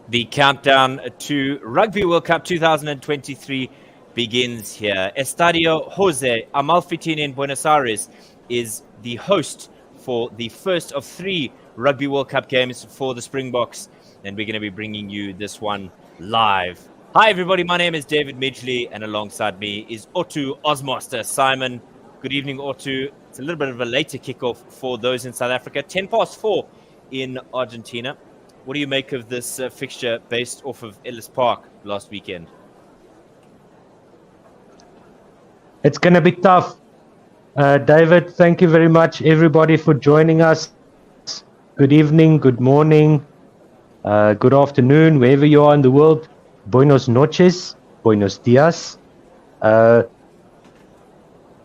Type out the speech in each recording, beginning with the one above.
The countdown to Rugby World Cup 2023 begins here. Estadio Jose Amalfitani in Buenos Aires is the host for the first of 3 Rugby World Cup games for the Springboks, and we're going to be bringing you this one live. Hi, everybody. My name is David Midgley, and alongside me is Otto Osmaster Simon. Good evening, Otto. It's a little bit of a later kickoff for those in South Africa, 4:10 in Argentina. What do you make of this fixture based off of Ellis Park last weekend? It's going to be tough. David, thank you very much, everybody, for joining us. Good evening, good morning, good afternoon, wherever you are in the world. Buenos noches, buenos dias. I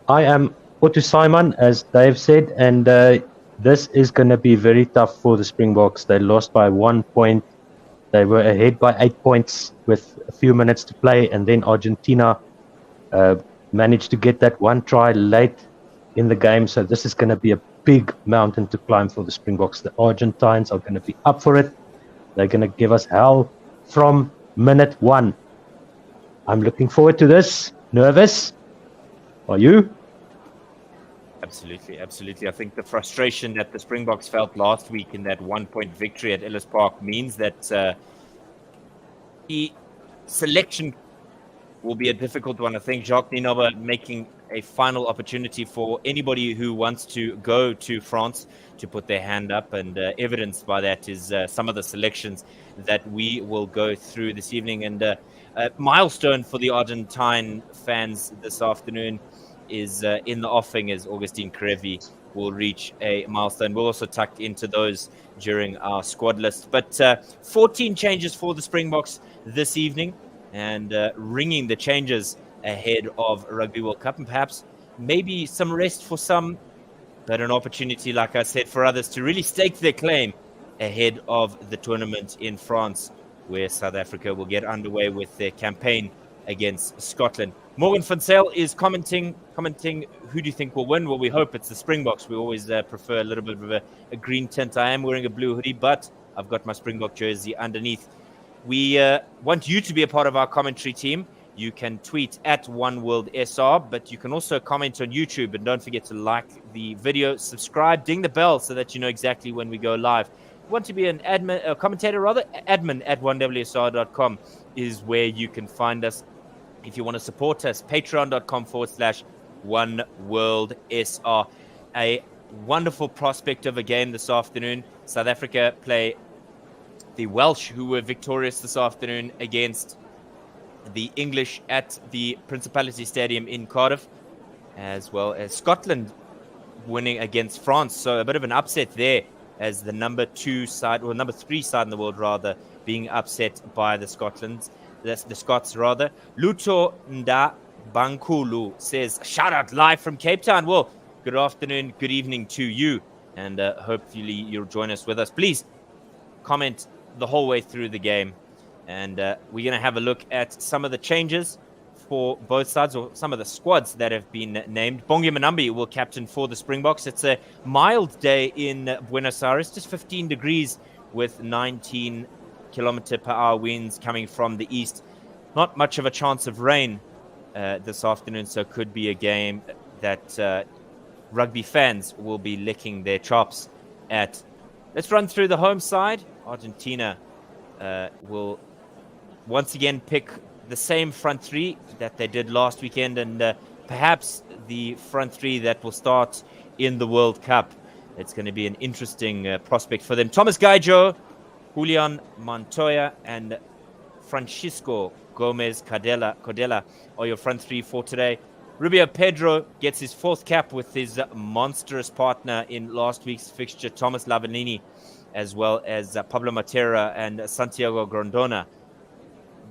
am Otto Simon, as Dave said, and this is going to be very tough for the Springboks. They lost by 1 point. They were ahead by 8 points with a few minutes to play, and then Argentina managed to get that one try late in the game. So this is going to be a big mountain to climb for the Springboks. The Argentines are going to be up for it. They're going to give us hell from minute 1. I'm looking forward to this. Nervous? Are you? Absolutely. I think the frustration that the Springboks felt last week in that 1-point victory at Ellis Park means that the selection will be a difficult one. I think Jacques Nienaber making a final opportunity for anybody who wants to go to France to put their hand up, and evidenced by that is some of the selections that we will go through this evening. And a milestone for the Argentine fans this afternoon is in the offing, as Augustine Karevi will reach a milestone. We'll also tuck into those during our squad list. But 14 changes for the Springboks this evening, and ringing the changes ahead of Rugby World Cup, and perhaps maybe some rest for some, but an opportunity, like I said, for others to really stake their claim ahead of the tournament in France, where South Africa will get underway with their campaign against Scotland. Morgan van Zyl is commenting. Who do you think will win? Well, we hope it's the Springboks. We always prefer a little bit of a green tint. I am wearing a blue hoodie, but I've got my Springbok jersey underneath. We want you to be a part of our commentary team. You can tweet at OneWorldSR, but you can also comment on YouTube. And don't forget to like the video, subscribe, ding the bell so that you know exactly when we go live. If you want to be an admin at onewsr.com is where you can find us. If you want to support us, patreon.com/OneWorldSR. A wonderful prospect of a game this afternoon. South Africa play the Welsh, who were victorious this afternoon against the English at the Principality Stadium in Cardiff, as well as Scotland winning against France. So a bit of an upset there, as the number 3 side in the world rather, being upset by the Scots rather. Luto Nda Bankulu says, shout out live from Cape Town. Well, good afternoon, good evening to you, and hopefully you'll join us with us. Please comment the whole way through the game, and we're going to have a look at some of the changes for both sides, or some of the squads that have been named. Bongi Manambi will captain for the Springboks. It's a mild day in Buenos Aires, just 15 degrees with 19 km/h winds coming from the east. Not much of a chance of rain this afternoon, so could be a game that rugby fans will be licking their chops at. Let's run through the home side. Argentina will once again pick the same front 3 that they did last weekend, and perhaps the front 3 that will start in the World Cup. It's going to be an interesting prospect for them. Thomas Gaijo, Julian Montoya, and Francisco Gomez Codella are your front 3 for today. Rubio Pedro gets his 4th cap with his monstrous partner in last week's fixture, Thomas Lavanini, as well as Pablo Matera and Santiago Grondona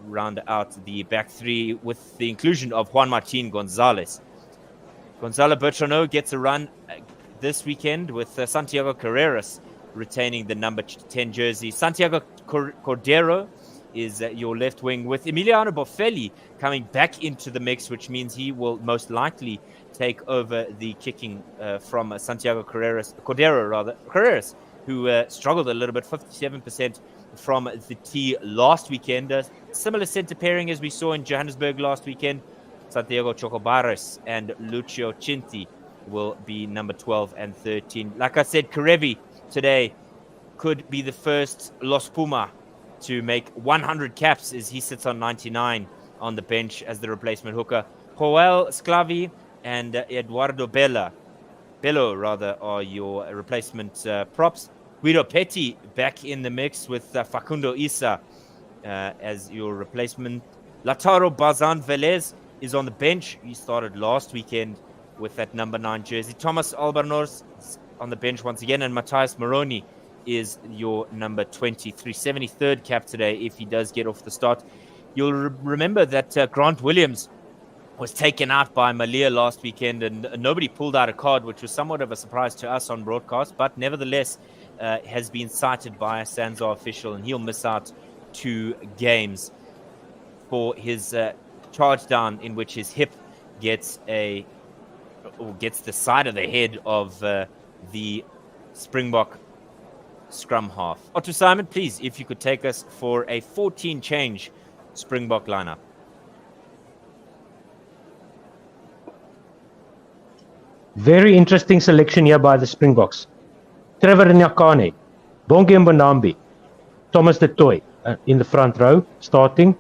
round out the back 3 with the inclusion of Juan Martin Gonzalez. Gonzalo Bertrano gets a run this weekend with Santiago Carreras retaining the number 10 jersey. Santiago Cordero is your left wing, with Emiliano Boffelli coming back into the mix, which means he will most likely take over the kicking from Santiago Carreras, who struggled a little bit, 57% from the tee last weekend. Similar center pairing as we saw in Johannesburg last weekend. Santiago Chocobares and Lucio Cinti will be number 12 and 13. Like I said, Karevi today could be the first Los Puma to make 100 caps as he sits on 99 on the bench as the replacement hooker. Joel Sclavi and Eduardo Bello are your replacement props. Guido Petty back in the mix with Facundo Isa as your replacement. Lautaro Bazan Velez is on the bench. He started last weekend with that number 9 jersey. Thomas Albarnos on the bench once again, and Matthias Moroni is your number 23, 73rd cap today if he does get off the start. You'll remember that Grant Williams was taken out by Malia last weekend, and nobody pulled out a card, which was somewhat of a surprise to us on broadcast, but nevertheless has been cited by a Sansa official, and he'll miss out 2 games for his charge down, in which his hip gets the side of the head of the Springbok scrum half. Otto Simon, please, if you could take us for a 14-change Springbok lineup. Very interesting selection here by the Springboks. Trevor Nyakane, Bongi Mbonambi, Thomas de Toy in the front row, starting.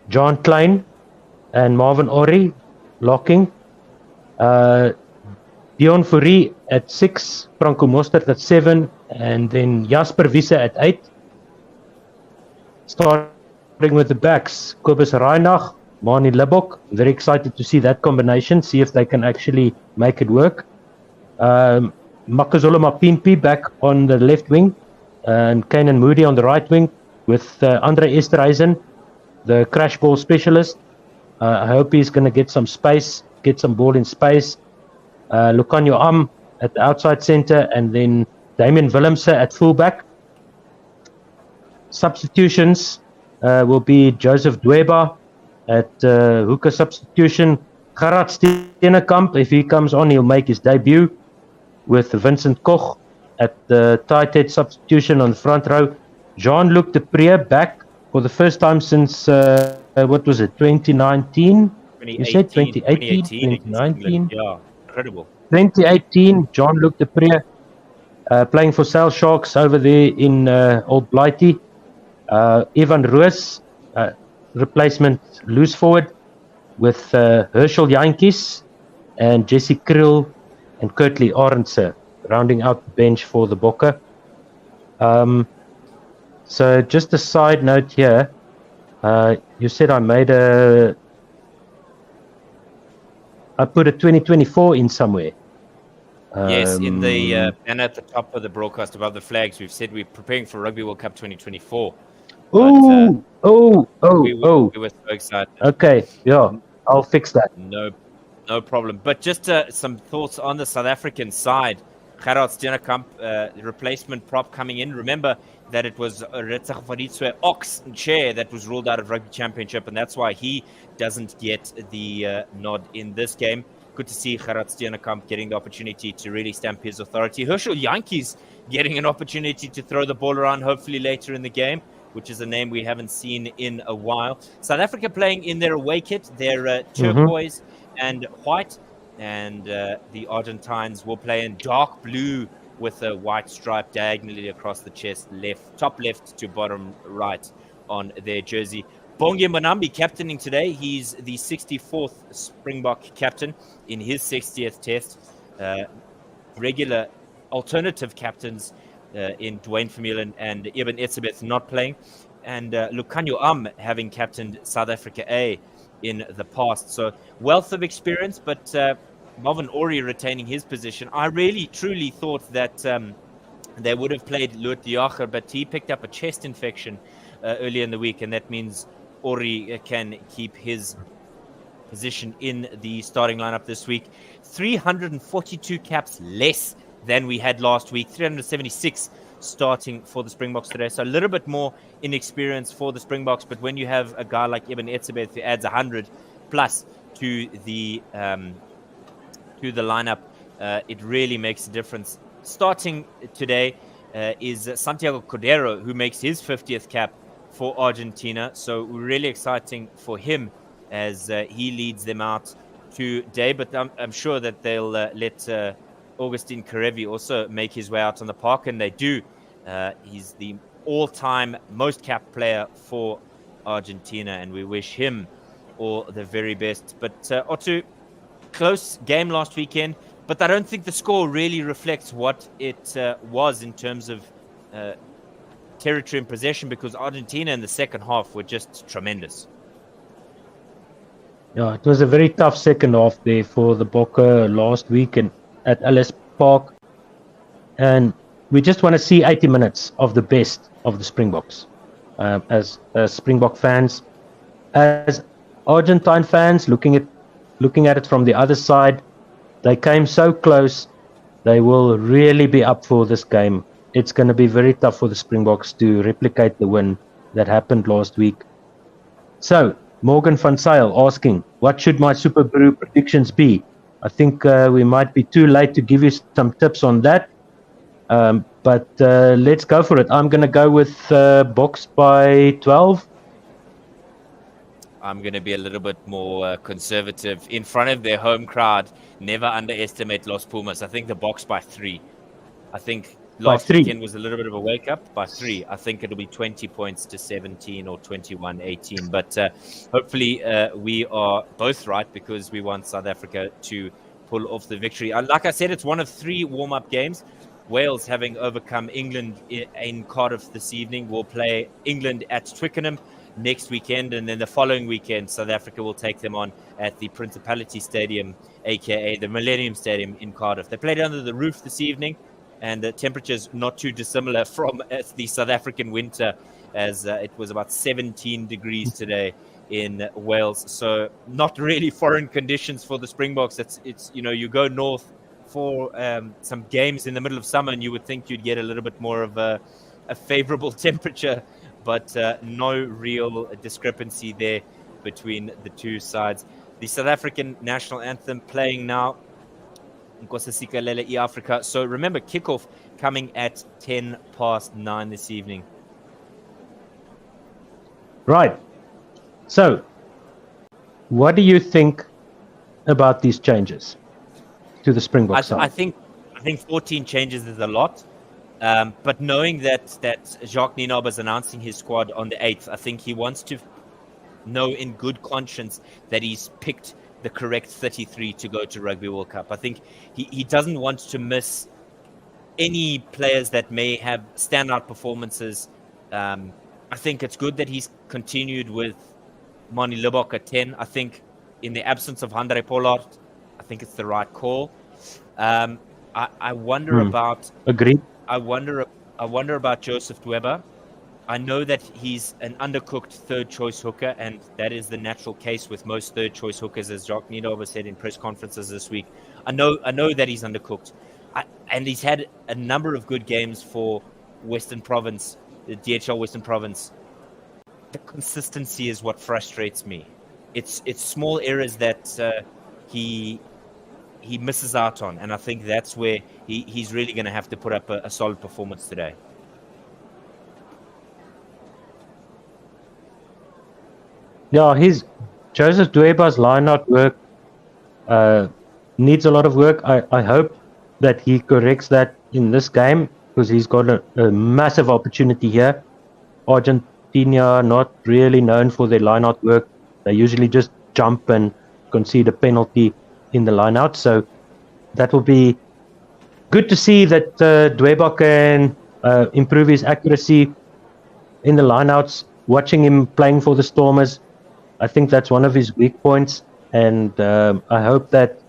John Klein and Marvin Ori locking. Dion Fourie at 6, Franco Mostert at 7, and then Jasper Wiese at 8. Starting with the backs, Kobus Reinach, Mani Lebok. Very excited to see that combination, see if they can actually make it work. Makazolo Mapimpi back on the left wing, and Kanan Moody on the right wing, with Andre Esterhuizen, the crash ball specialist. I hope he's going to get some space, get some ball in space. Lucanio Am at the outside centre, and then Damien Willemse at fullback. Substitutions will be Joseph Dweba at hooker substitution. Gerard Steenekamp, if he comes on, he'll make his debut, with Vincent Koch at the tight head substitution on the front row. Jean-Luc Depree back for the first time since, 2019? You said 2018, 2019? Yeah, incredible. 2018, Jean-Luc Depree playing for Sale Sharks over there in Old Blighty. Evan Roos, replacement loose forward, with Herschel Jantjies and Jesse Krill and Kurtley Arendse rounding out the bench for the Bokke. So just a side note here, you said I put a 2024 in somewhere. Yes, in the banner at the top of the broadcast above the flags, we've said we're preparing for Rugby World Cup 2024. We were so excited. Okay, yeah, I'll fix that. No problem. But just some thoughts on the South African side. Gerard Steenekamp, the replacement prop coming in. Remember that it was Retsag Vaditswe Ox chair that was ruled out of Rugby Championship, and that's why he doesn't get the nod in this game. Good to see Gerard Steenekamp getting the opportunity to really stamp his authority. Herschel Jantjies getting an opportunity to throw the ball around, hopefully later in the game, which is a name we haven't seen in a while. South Africa playing in their away kit, their turquoise and white, and the Argentines will play in dark blue with a white stripe diagonally across the chest, top left to bottom right on their jersey. Bongi Mbonambi captaining today. He's the 64th Springbok captain in his 60th test. Regular alternative captains in Dwayne Vermeulen and Eben Etzebeth not playing, and Lucanio Am having captained South Africa A in the past. So wealth of experience, but Marvin Ori retaining his position. I really, truly thought that they would have played Loet de Jager, but he picked up a chest infection earlier in the week, and that means Ori can keep his position in the starting lineup this week. 342 caps less than we had last week, 376 starting for the Springboks today. So a little bit more inexperience for the Springboks, but when you have a guy like Eben Etzebeth who adds 100 plus to the lineup, it really makes a difference. Starting today is Santiago Cordero, who makes his 50th cap for Argentina. So really exciting for him as he leads them out today. But I'm sure that they'll let Augustin Karevi also make his way out on the park, and they do. He's the all-time most capped player for Argentina, and we wish him all the very best. But Otto, close game last weekend, but I don't think the score really reflects what it was in terms of territory and possession, because Argentina in the second half were just tremendous. Yeah, it was a very tough second half there for the Bokke last weekend at Ellis Park, and we just want to see 80 minutes of the best of the Springboks. As Springbok fans, as Argentine fans, looking at it from the other side, they came so close. They will really be up for this game. It's going to be very tough for the Springboks to replicate the win that happened last week. So, Morgan van Zyl asking, what should my Super Brew predictions be? I think we might be too late to give you some tips on that. But let's go for it. I'm going to go with Boks by 12. I'm going to be a little bit more conservative. In front of their home crowd, never underestimate Los Pumas. I think the Boks by 3. I think last weekend was a little bit of a wake-up. By 3. I think it'll be 20 points to 17 or 21-18. But hopefully we are both right, because we want South Africa to pull off the victory. Like I said, it's one of 3 warm-up games. Wales, having overcome England in Cardiff this evening, will play England at Twickenham next weekend, and then the following weekend South Africa will take them on at the Principality Stadium, aka the Millennium Stadium in Cardiff. They played under the roof this evening, and the temperatures not too dissimilar from the South African winter, as it was about 17 degrees today in Wales. So not really foreign conditions for the Springboks. It's you go north for some games in the middle of summer, and you would think you'd get a little bit more of a favorable temperature, but no real discrepancy there between the two sides. The South African national anthem playing now, Nkosazana Lele I Africa. So remember, kickoff coming at 9:10 this evening. Right. So, what do you think about these changes to the Springbok side? I think 14 changes is a lot. But knowing that Jacques Nienaber is announcing his squad on the 8th, I think he wants to know in good conscience that he's picked the correct 33 to go to Rugby World Cup. I think he doesn't want to miss any players that may have standout performances. I think it's good that he's continued with Mani Libok at 10. I think in the absence of Handré Pollard, I think it's the right call. I wonder about... Agreed. I wonder about Joseph Dweba. I know that he's an undercooked third-choice hooker, and that is the natural case with most third-choice hookers, as Jacques Nienaber said in press conferences this week. I know that he's undercooked, and he's had a number of good games for Western Province, the DHL Western Province. The consistency is what frustrates me. It's small errors that he misses out on, and I think that's where he's really going to have to put up a solid performance today. Yeah, Joseph Dweba's line-out work needs a lot of work. I hope that he corrects that in this game, because he's got a massive opportunity here. Argentina are not really known for their line-out work. They usually just jump and concede a penalty in the line-out. So that will be good to see that Dweba can improve his accuracy in the line-outs. Watching him playing for the Stormers, I think that's one of his weak points, and I hope that,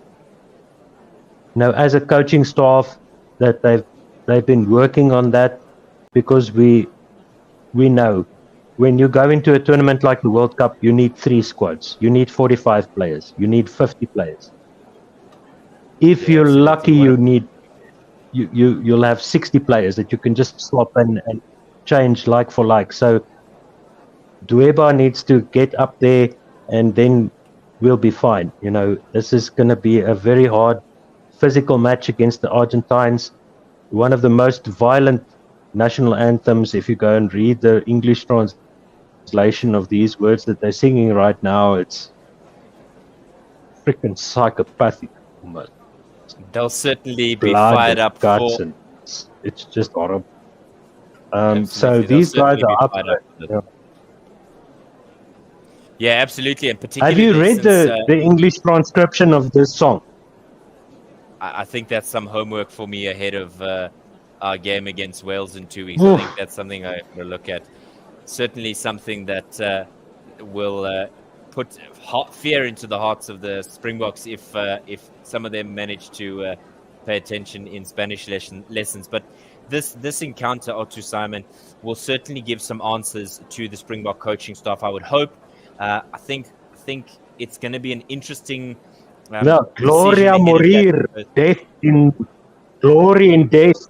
as a coaching staff, that they've been working on that, because we know when you go into a tournament like the World Cup, you need 3 squads, you need 45 players, you need 50 players. If you're lucky, you need you'll have 60 players that you can just swap and change like for like. So Dweba needs to get up there, and then we'll be fine. This is going to be a very hard physical match against the Argentines. One of the most violent national anthems. If you go and read the English translation of these words that they're singing right now, it's freaking psychopathic almost. They'll certainly be Blood fired and up guts, for. and it's just horrible. So Absolutely, they'll these guys certainly be are up. fired up for it. Yeah. Yeah, absolutely, and Have particularly you read since, the English transcription of this song? I think that's some homework for me ahead of our game against Wales in 2 weeks. Oof. I think that's something I'm going to look at. Certainly something that will put fear into the hearts of the Springboks if some of them manage to pay attention in Spanish lessons. But this encounter, Otto Simon, will certainly give some answers to the Springbok coaching staff, I would hope. I think it's going to be an interesting Gloria morir, death in glory in death.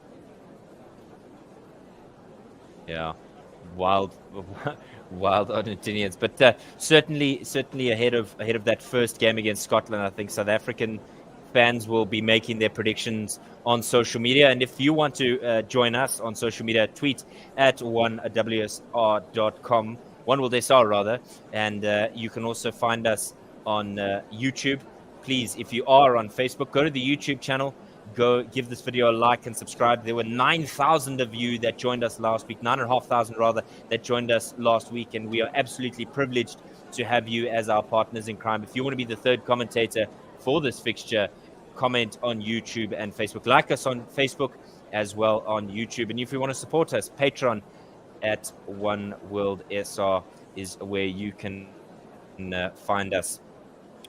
Yeah, wild Argentinians, but certainly ahead of that first game against Scotland. I think South African fans will be making their predictions on social media, and if you want to join us on social media, tweet at 1WSR.com, 1WorldSR rather, and you can also find us on YouTube. Please, if you are on Facebook, go to the YouTube channel. Go give this video a like and subscribe. There were 9,000 of you that joined us last week, 9,500 rather, that joined us last week, and we are absolutely privileged to have you as our partners in crime. If you want to be the third commentator for this fixture, comment on YouTube and Facebook. Like us on Facebook as well on YouTube. And if you want to support us, Patreon at One World SR is where you can find us.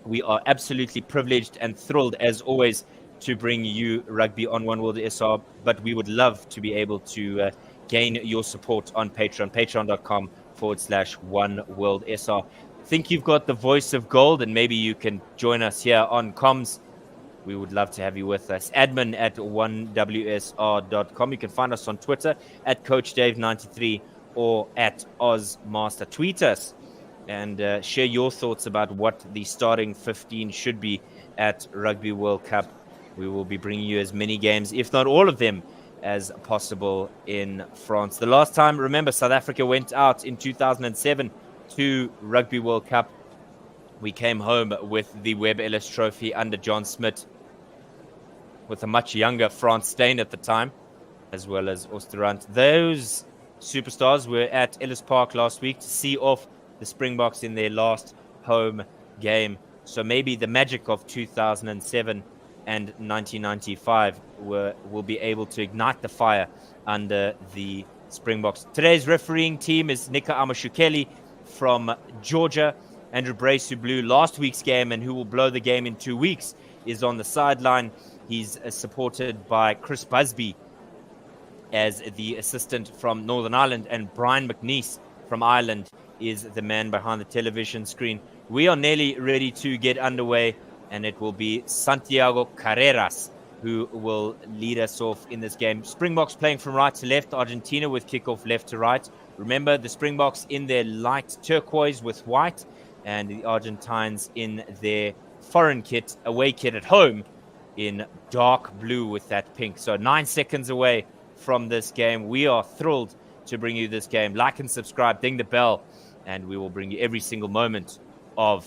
We are absolutely privileged and thrilled, as always, to bring you rugby on One World SR, but we would love to be able to gain your support on Patreon, patreon.com/One World SR. Think you've got the voice of gold, and maybe you can join us here on comms. We would love to have you with us. Admin at 1WSR.com. You can find us on Twitter at CoachDave93 or at OzMaster. Tweet us and share your thoughts about what the starting 15 should be at Rugby World Cup. We will be bringing you as many games, if not all of them, as possible in France. The last time, remember, South Africa went out in 2007 to Rugby World Cup. We came home with the Webb Ellis Trophy under John Smit, with a much younger Frans Steyn at the time, as well as Oosterrand. Those superstars were at Ellis Park last week to see off the Springboks in their last home game. So maybe the magic of 2007 and 1995 will be able to ignite the fire under the Springboks. Today's refereeing team is Nika Amashukeli from Georgia. Andrew Brace, who blew last week's game and who will blow the game in 2 weeks, is on the sideline. He's supported by Chris Busby as the assistant from Northern Ireland, and Brian McNeese from Ireland is the man behind the television screen. We are nearly ready to get underway, and it will be Santiago Carreras who will lead us off in this game. Springboks playing from right to left, Argentina with kickoff left to right. Remember, the Springboks in their light turquoise with white, and the Argentines in their foreign kit, away kit at home, in dark blue with that pink. So 9 seconds away from this game. We are thrilled to bring you this game. Like and subscribe, ding the bell, and we will bring you every single moment of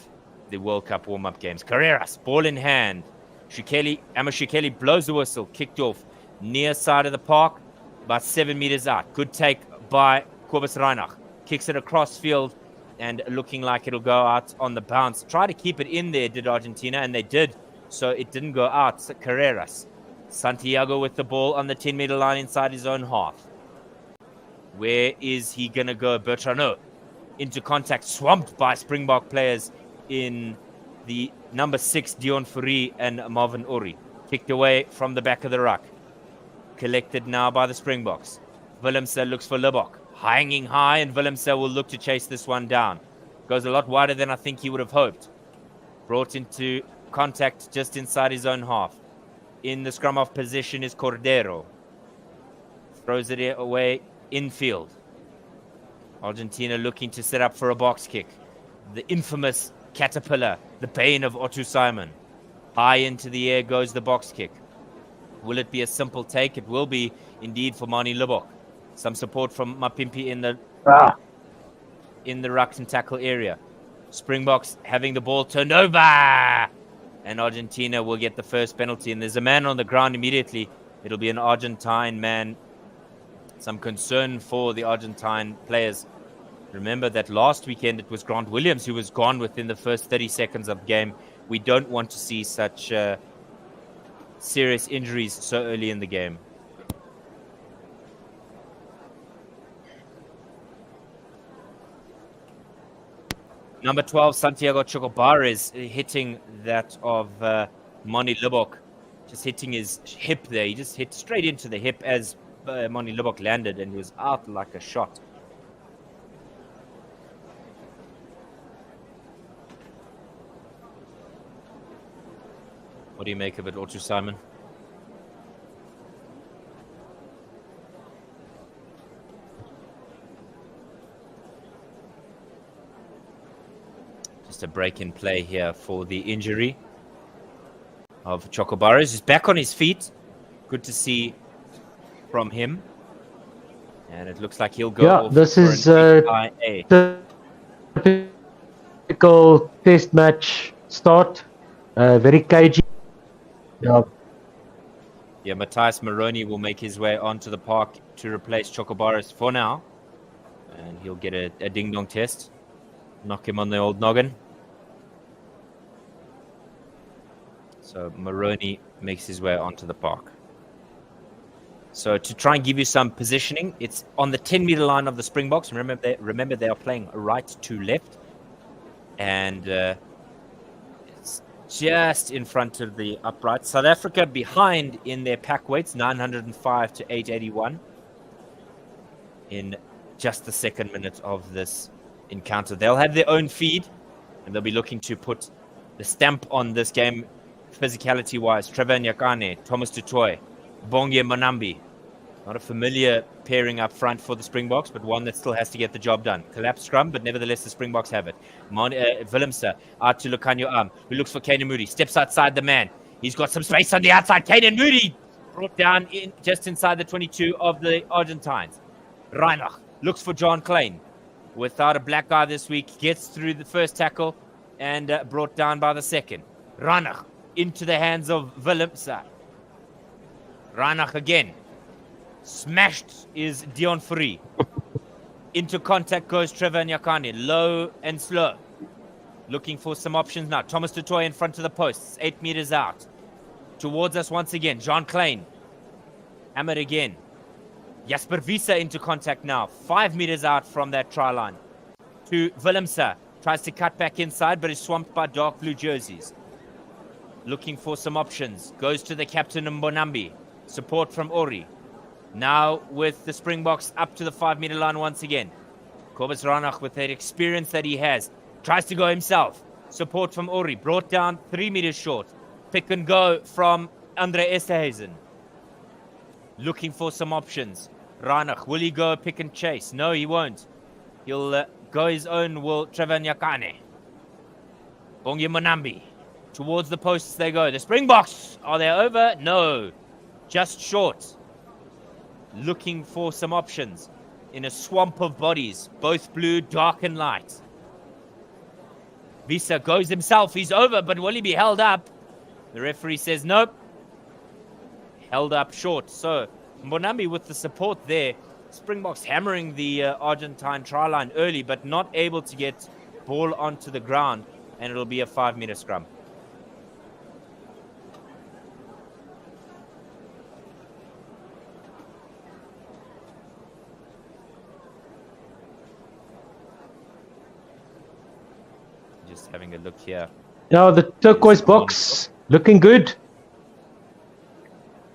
the World Cup warm-up games. Carreras, ball in hand. Amashukeli blows the whistle, kicked off near side of the park, about 7 meters out. Good take by Kobus Reinach. Kicks it across field and looking like it'll go out on the bounce. Try to keep it in there, did Argentina, and they did. So it didn't go out. So Carreras. Santiago with the ball on the 10-meter line inside his own half. Where is he going to go? Bertrano into contact, swamped by Springbok players in the number 6, Dion Fourie and Marvin Uri. Kicked away from the back of the ruck. Collected now by the Springboks. Willemse looks for Libok. Hanging high, and Willemse will look to chase this one down. Goes a lot wider than I think he would have hoped. Brought into contact just inside his own half. in the scrum off position is Cordero. Throws it away infield. Argentina looking to set up for a box kick. The infamous caterpillar, the bane of Otto Simon. High into the air goes the box kick. Will it be a simple take? It will be indeed for Mani Lubok. Some support from Mapimpi in the ruck and tackle area. Springboks having the ball turned over. And Argentina will get the first penalty. And there's a man on the ground immediately. It'll be an Argentine man. Some concern for the Argentine players. Remember that last weekend it was Grant Williams who was gone within the first 30 seconds of the game. We don't want to see such serious injuries so early in the game. Number 12, Santiago Chocobar is hitting that of Mani Lubok. Just hitting his hip there. He just hit straight into the hip as Mani Lubok landed and was out like a shot. What do you make of it, Otto Simon? Just a break in play here for the injury of Chocobares. He's back on his feet. Good to see from him. And it looks like he'll go off this for is an typical test match start. Very cagey. Yeah, Matthias Moroni will make his way onto the park to replace Chocobares for now. And he'll get a ding-dong test. Knock him on the old noggin. So Moroni makes his way onto the park. So to try and give you some positioning, it's on the 10-meter line of the Springboks. Remember they are playing right to left. And it's just in front of the upright. South Africa behind in their pack weights, 905 to 881 in just the second minute of this encounter. They'll have their own feed, and they'll be looking to put the stamp on this game physicality-wise. Trevor Nyakane, Thomas Tutoy, Bongie Monambi. Not a familiar pairing up front for the Springboks, but one that still has to get the job done. Collapsed scrum, but nevertheless the Springboks have it. Willemse out to Lucanio Arm, who looks for Kanan Moody. Steps outside the man. He's got some space on the outside. Kanan Moody brought down just inside the 22 of the Argentines. Reinach looks for John Klein. Without a black eye this week, gets through the first tackle and brought down by the second. Reinach into the hands of Willemse. Reinach again. Smashed is Dion Free. Into contact goes Trevor Nyakane. Low and slow. Looking for some options now. Thomas Tutoy in front of the posts. 8 meters out. Towards us once again. John Klein. Hammered again. Jasper Visa into contact now. 5 meters out from that try line. To Willemse. Tries to cut back inside, but is swamped by dark blue jerseys. Looking for some options. Goes to the captain Mbonambi. Support from Ori. Now with the Springboks up to the 5 meter line once again. Kobus Ranach with that experience that he has. Tries to go himself. Support from Ori. Brought down 3 meters short. Pick and go from Andre Esterhuizen. Looking for some options. Ranach, will he go pick and chase? No, he won't. He'll go his own will. Trevor Nyakane. Bongi Monambi. Towards the posts they go. The Springboks, are they over? No. Just short. Looking for some options in a swamp of bodies, both blue, dark and light. Visa goes himself. He's over, but will he be held up? The referee says nope. Held up short. So Mbonambi with the support there. Springboks hammering the Argentine try line early, but not able to get ball onto the ground, and it'll be a 5 meter scrum. Just having a look here. Now the turquoise box looking good.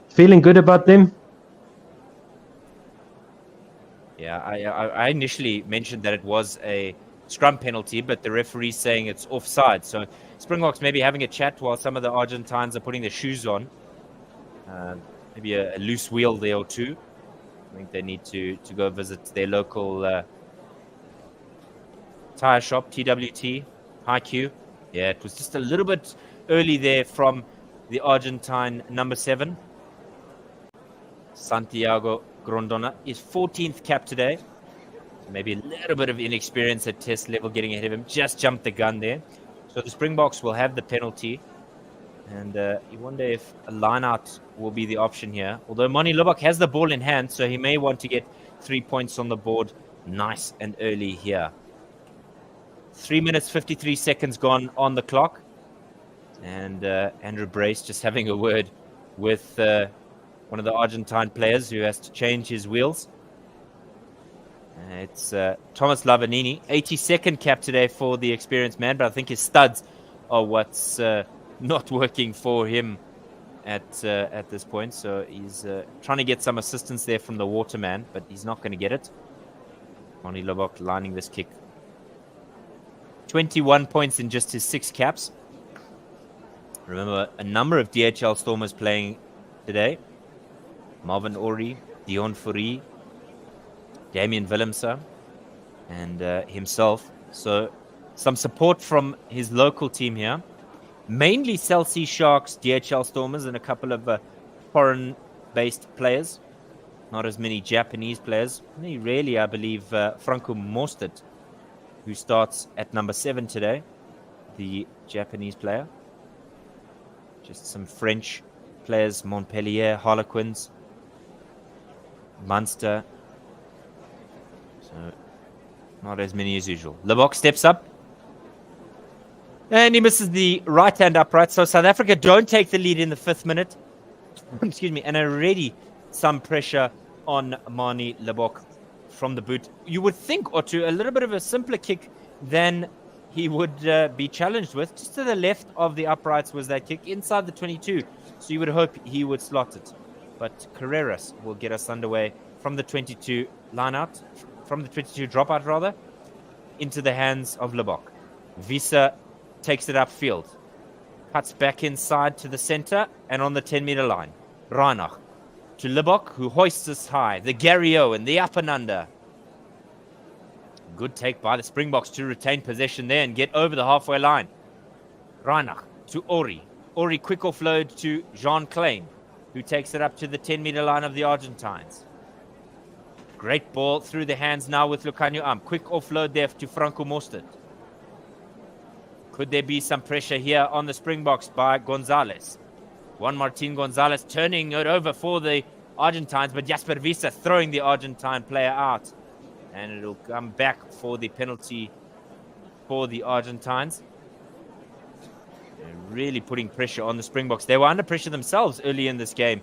Feeling good about them. Yeah, I initially mentioned that it was a scrum penalty, but the referee's saying it's offside. So Springboks maybe having a chat while some of the Argentines are putting their shoes on. maybe a loose wheel there or two. I think they need to go visit their local tire shop, TWT, High Q. Yeah, it was just a little bit early there from the Argentine number 7. Santiago Grondona, his 14th cap today. Maybe a little bit of inexperience at test level getting ahead of him. Just jumped the gun there. So the Springboks will have the penalty. And you wonder if a line-out will be the option here. Although Moni Lubbock has the ball in hand, so he may want to get 3 points on the board nice and early here. 3 minutes, 53 seconds gone on the clock. And Andrew Brace just having a word with one of the Argentine players who has to change his wheels. It's Thomas Lavanini, 82nd cap today for the experienced man, but I think his studs are what's not working for him at this point. So he's trying to get some assistance there from the waterman, but he's not going to get it. Moni Lubbock lining this kick. 21 points in just his 6 caps. Remember, a number of DHL Stormers playing today. Marvin Ori, Dion Fourie, Damien Willemse, and himself. So some support from his local team here. Mainly Cell C Sharks, DHL Stormers, and a couple of foreign-based players. Not as many Japanese players. Only really, I believe, Franco Mostert, who starts at number 7 today, the Japanese player. Just some French players, Montpellier, Harlequins, Munster. So, not as many as usual. Lubbock steps up. And he misses the right-hand upright. So South Africa don't take the lead in the 5th minute. Excuse me. And already some pressure on Moni Lubbock from the boot. You would think, or to a little bit of a simpler kick than he would be challenged with. Just to the left of the uprights was that kick inside the 22. So you would hope he would slot it. But Carreras will get us underway from the 22 line-out, from the 22 dropout rather, into the hands of Lubbock. Visa takes it upfield, cuts back inside to the center and on the 10-meter line. Reinach to Lubbock, who hoists us high. The Gary Owen, the up and under. Good take by the Springboks to retain possession there and get over the halfway line. Reinach to Ori. Ori quick offload to Jean Klein, who takes it up to the 10-meter line of the Argentines. Great ball through the hands now with Lucanio Am. Quick offload there to Franco Mostert. Could there be some pressure here on the Springboks by Gonzalez? Juan Martin Gonzalez turning it over for the Argentines, but Jasper Visa throwing the Argentine player out. And it'll come back for the penalty for the Argentines. They're really putting pressure on the Springboks. They were under pressure themselves early in this game,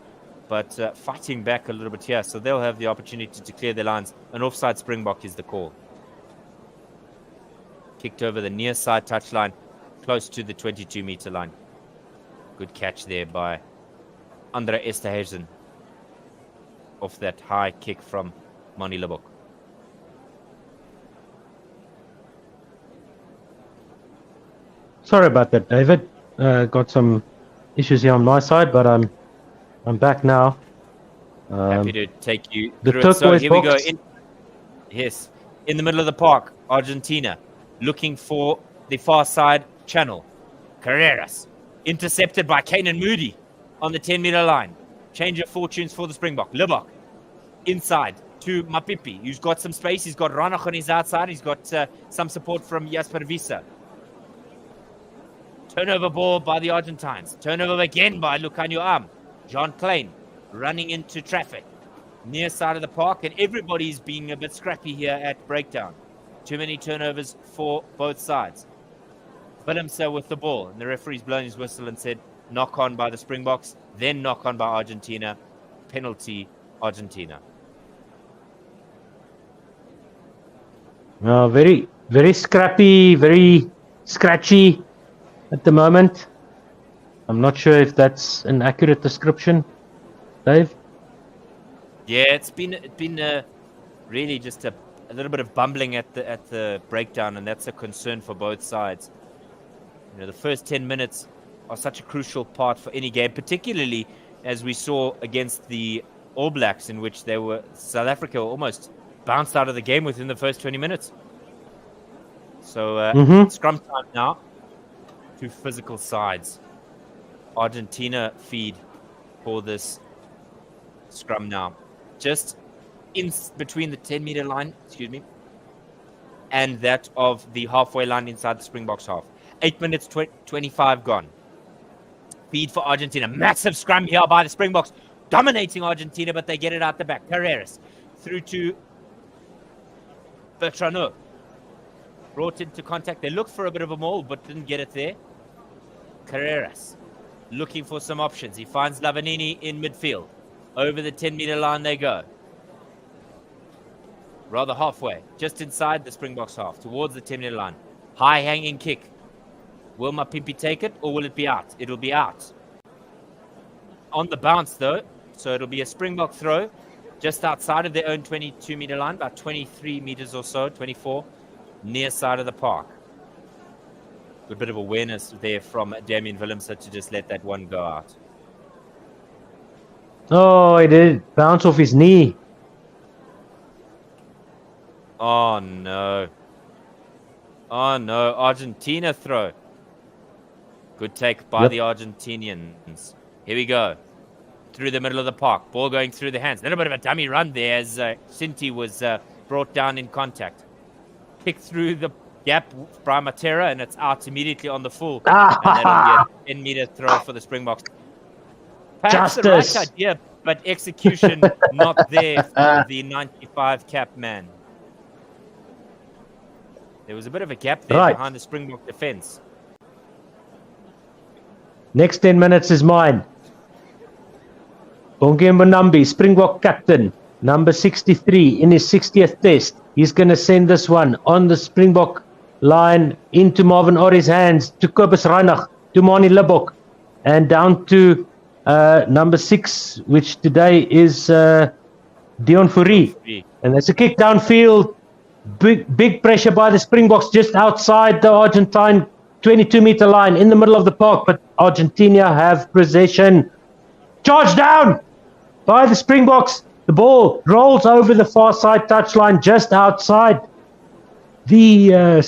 but fighting back a little bit here. So they'll have the opportunity to clear their lines. An offside Springbok is the call. Kicked over the near side touchline, close to the 22-meter line. Good catch there by Andre Esterhuizen off that high kick from Moni Lubbock. Sorry about that, David. Got some issues here on my side, but I'm back now. Happy to take you the through it. So here box. we go. Yes, in the middle of the park, Argentina looking for the far side channel. Carreras intercepted by Kanan Moody on the 10-meter line. Change of fortunes for the Springbok. Lubbock inside to Mapipi, who's got some space. He's got Ranach on his outside. He's got some support from Jasper Visa. Turnover ball by the Argentines. Turnover again by Lucanio Am. Jean Klein running into traffic. Near side of the park, and everybody's being a bit scrappy here at breakdown. Too many turnovers for both sides. Willemse with the ball, and the referee's blown his whistle and said knock on by the Springboks, then knock on by Argentina. Penalty, Argentina. Very, very scrappy, very scratchy at the moment. I'm not sure if that's an accurate description, Dave. Yeah, it's been really just a little bit of bumbling at the breakdown, and that's a concern for both sides. You know, the first 10 minutes are such a crucial part for any game, particularly as we saw against the All Blacks, in which South Africa almost bounced out of the game within the first 20 minutes. So scrum time now. Two physical sides. Argentina feed for this scrum now. Just in between the 10-meter line, and that of the halfway line inside the Springboks half. 8 minutes, 25 gone. Feed for Argentina. Massive scrum here by the Springboks. Dominating Argentina, but they get it out the back. Carreras through to Bertrano. Brought into contact. They looked for a bit of a maul, but didn't get it there. Carreras looking for some options. He finds Lavanini in midfield. Over the 10-meter line they go. Rather halfway, just inside the Springboks half, towards the 10-meter line. High hanging kick. Will Mapimpi take it, or will it be out? It'll be out. On the bounce, though, so it'll be a Springbok throw just outside of their own 22-meter line, about 23 meters or so, 24, near side of the park. Good bit of awareness there from Damian Willemse to just let that one go out. Oh, he did bounce off his knee. Oh, no. Oh, no. Argentina throw. Good take by the Argentinians. Here we go. Through the middle of the park. Ball going through the hands. A little bit of a dummy run there as Sinti was brought down in contact. Kick through the gap by Matera, and it's out immediately on the full. And that'll be a 10-meter throw for the Springboks. Perhaps the right idea, but execution not there for the 95 cap man. There was a bit of a gap there behind the Springbok defense. Next 10 minutes is mine. Bongi Mbonambi, Springbok captain, number 63 in his 60th test. He's going to send this one on the Springbok line into Marvin Orrie's hands, to Kobus Reinach, to Mani Libbok, and down to number 6, which today is Dion Fourie. And that's a kick downfield. Big pressure by the Springboks just outside the Argentine 22-meter line in the middle of the park, but Argentina have possession. Charge down by the Springboks. The ball rolls over the far side touchline just outside the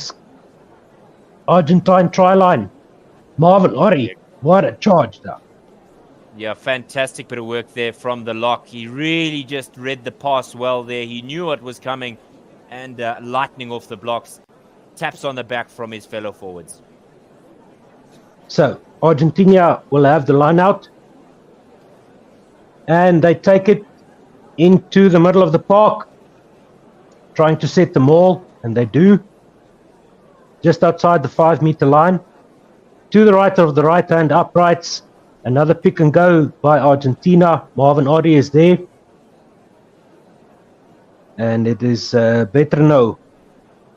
Argentine try line. Marvin Orrie, what a charge down. Yeah, fantastic bit of work there from the lock. He really just read the pass well there. He knew what was coming, and lightning off the blocks. Taps on the back from his fellow forwards. So, Argentina will have the line out. And they take it into the middle of the park, trying to set the maul, and they do. Just outside the 5-meter line. To the right of the right-hand uprights. Another pick and go by Argentina. Marvin Orrie is there. And it is Bertrano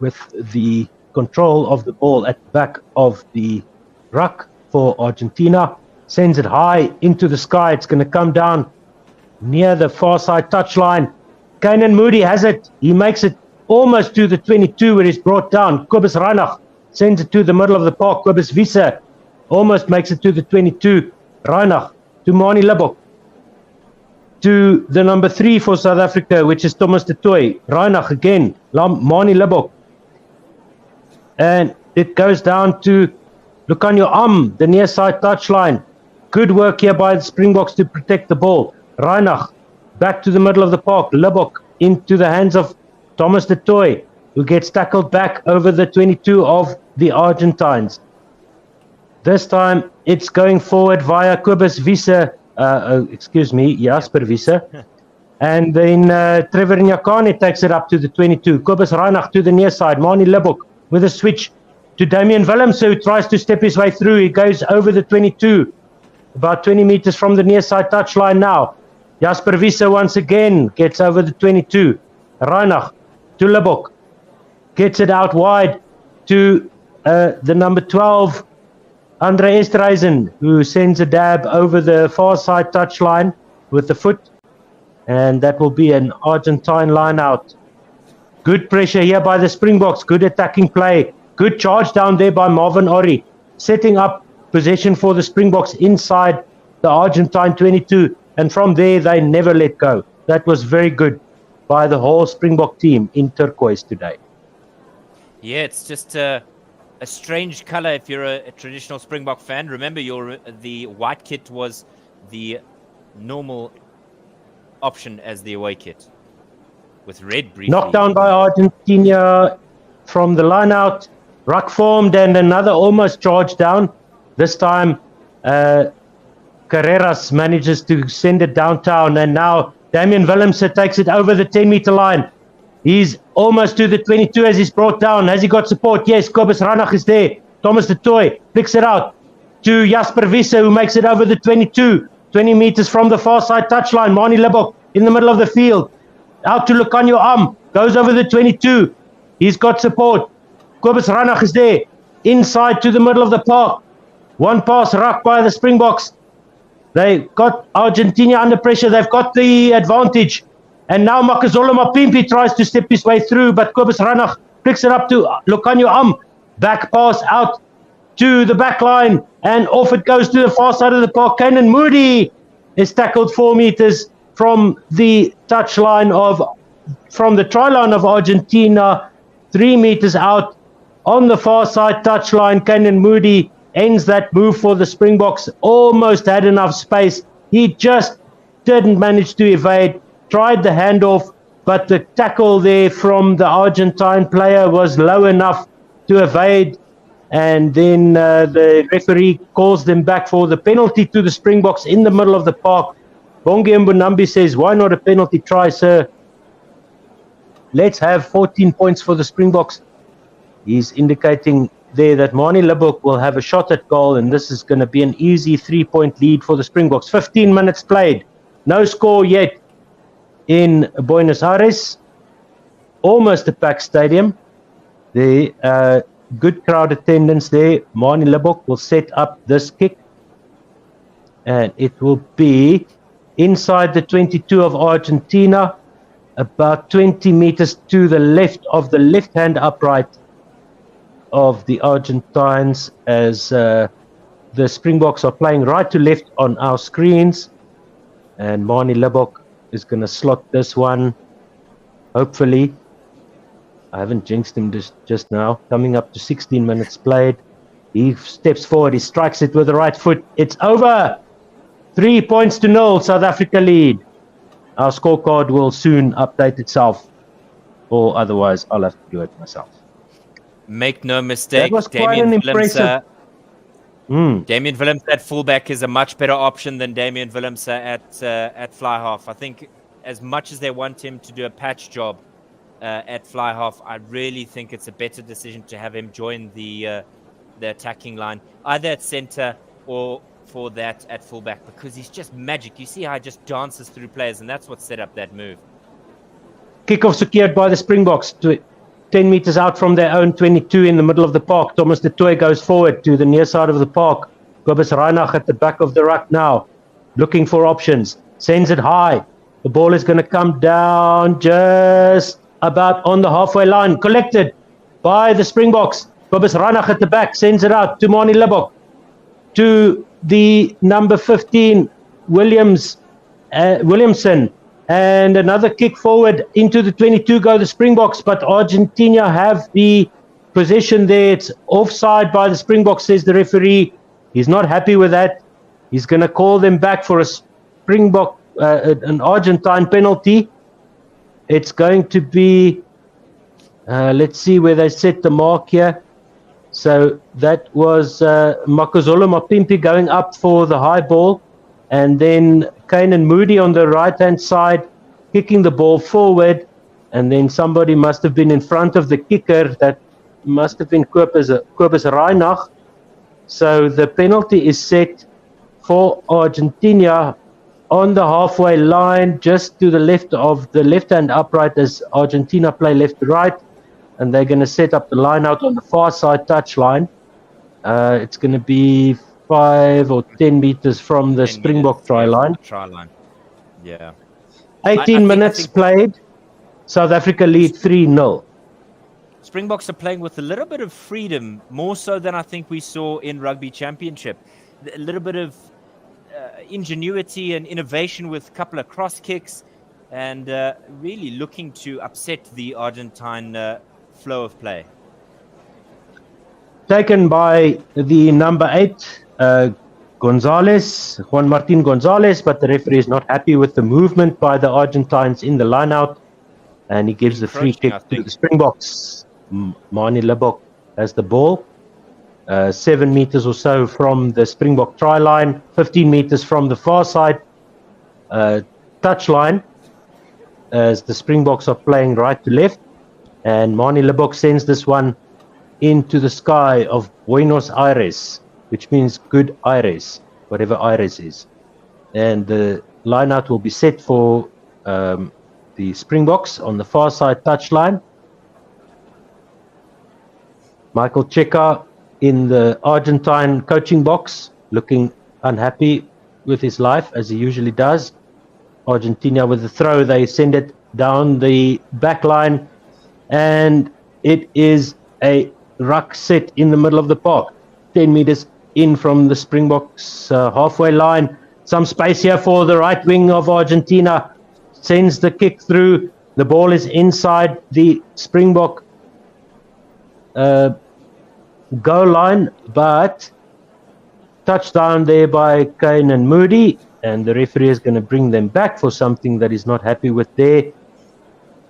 with the control of the ball at the back of the ruck for Argentina. Sends it high into the sky. It's going to come down near the far side touchline. Kainan Moody has it. He makes it almost to the 22 where he's brought down. Kobus Reinach sends it to the middle of the park. Kobus Wiese almost makes it to the 22. Reinach to Mani Libbok. To the number 3 for South Africa, which is Thomas de Toy. Reinach again. Mani Libbok. And it goes down to Lucanio the near side touchline. Good work here by the Springboks to protect the ball. Reinach back to the middle of the park. Libbok into the hands of Thomas de Toy, who gets tackled back over the 22 of the Argentines. This time it's going forward via Kobus Wiese, Jasper Wiese. And then Trevor Nyakane takes it up to the 22. Kobus Reinach to the near side. Mani Libbok with a switch to Damian Willemse, who tries to step his way through. He goes over the 22, about 20 meters from the near side touchline now. Jasper Wiese once again gets over the 22. Reinach to Libbok. Gets it out wide to the number 12, Andre Esterhuizen, who sends a dab over the far side touchline with the foot. And that will be an Argentine line out. Good pressure here by the Springboks. Good attacking play. Good charge down there by Marvin Orrie. Setting up possession for the Springboks inside the Argentine 22. And from there, they never let go. That was very good by the whole Springbok team in turquoise today. Yeah, it's just a strange color if you're a traditional Springbok fan. Remember, the white kit was the normal option as the away kit, with red briefly. Knocked down by Argentina from the line out. Ruck formed and another almost charge down. This time, Carreras manages to send it downtown, and now Damian Willemse takes it over the 10-meter line. He's almost to the 22 as he's brought down. Has he got support? Yes, Kobus Ranach is there. Thomas de Toy picks it out to Jasper Wisse, who makes it over the 22. 20 meters from the far side touchline. Mani Libbok in the middle of the field. Out to Lucanio Am. Goes over the 22. He's got support. Kobus Ranach is there. Inside to the middle of the park. One pass ruck by the Springboks. They got Argentina under pressure. They've got the advantage. And now Makazole Mapimpi tries to step his way through, but Kobus Ranach picks it up to Lucanio Am. Back pass out to the back line, and off it goes to the far side of the park. Kanan Moody is tackled 4 meters from the from the try line of Argentina, 3 meters out on the far side touchline. Kanan Moody ends that move for the Springboks. Almost had enough space. He just didn't manage to evade. Tried the handoff, but the tackle there from the Argentine player was low enough to evade. And then the referee calls them back for the penalty to the Springboks in the middle of the park. Bongi Mbonambi says, why not a penalty try, sir? Let's have 14 points for the Springboks. He's indicating there that Mani Libbok will have a shot at goal, and this is going to be an easy 3-point lead for the Springboks. 15 minutes played. No score yet in Buenos Aires. Almost a packed stadium. The good crowd attendance there. Mani Libbok will set up this kick, and it will be inside the 22 of Argentina, about 20 meters to the left of the left-hand upright of the Argentines, as the Springboks are playing right to left on our screens. And Mani Libbok is going to slot this one, hopefully. I haven't jinxed him just now. Coming up to 16 minutes played. He steps forward. He strikes it with the right foot. It's over. 3-0. South Africa lead. Our scorecard will soon update itself, or otherwise I'll have to do it myself. Make no mistake, That was quite an impressive. Damian Willemse at fullback is a much better option than Damian Willemse at fly half. I think as much as they want him to do a patch job at fly half, I really think it's a better decision to have him join the attacking line, either at center or for that at fullback, because he's just magic. You see how he just dances through players, and that's what set up that move. Kickoff secured by the Springboks to 10 meters out from their own 22 in the middle of the park. Thomas de Toy goes forward to the near side of the park. Kobus Ranach at the back of the ruck now, looking for options. Sends it high. The ball is going to come down just about on the halfway line. Collected by the Springboks. Kobus Ranach at the back sends it out to Mani Libbok. To the number 15, Williamson. And another kick forward into the 22 go the Springboks, but Argentina have the possession there. It's offside by the Springboks, says the referee. He's not happy with that. He's going to call them back for a Springbok, an Argentine penalty. It's going to be, let's see where they set the mark here. So that was Makazole Mapimpi going up for the high ball. And then Kanan Moody on the right-hand side, kicking the ball forward. And then somebody must have been in front of the kicker. That must have been Kobus Ranach. So the penalty is set for Argentina on the halfway line, just to the left of the left-hand upright as Argentina play left to right. And they're going to set up the line out on the far side touchline. It's going to be 5 or 10 meters from the Springbok try line. Yeah. 18 minutes played. South Africa lead 3-0. Springboks are playing with a little bit of freedom, more so than I think we saw in Rugby Championship. A little bit of, ingenuity and innovation with a couple of cross kicks, and really looking to upset the Argentine flow of play. Taken by the number 8, Gonzalez, Juan Martin Gonzalez, but the referee is not happy with the movement by the Argentines in the line-out, and he gives the free kick to the Springboks. Mani Lebok has the ball, 7 meters or so from the Springbok try line, 15 meters from the far side touch line, as the Springboks are playing right to left, and Mani Lebok sends this one into the sky of Buenos Aires, which means good Aires, whatever Aires is. And the line-out will be set for the Springboks on the far side touchline. Michael Cheika in the Argentine coaching box, looking unhappy with his life, as he usually does. Argentina with the throw, they send it down the back line, and it is a ruck set in the middle of the park, 10 meters in from the Springboks halfway line. Some space here for the right wing of Argentina, sends the kick through. The ball is inside the Springbok goal line, but touchdown there by Kane and Moody, and the referee is going to bring them back for something that he's not happy with there.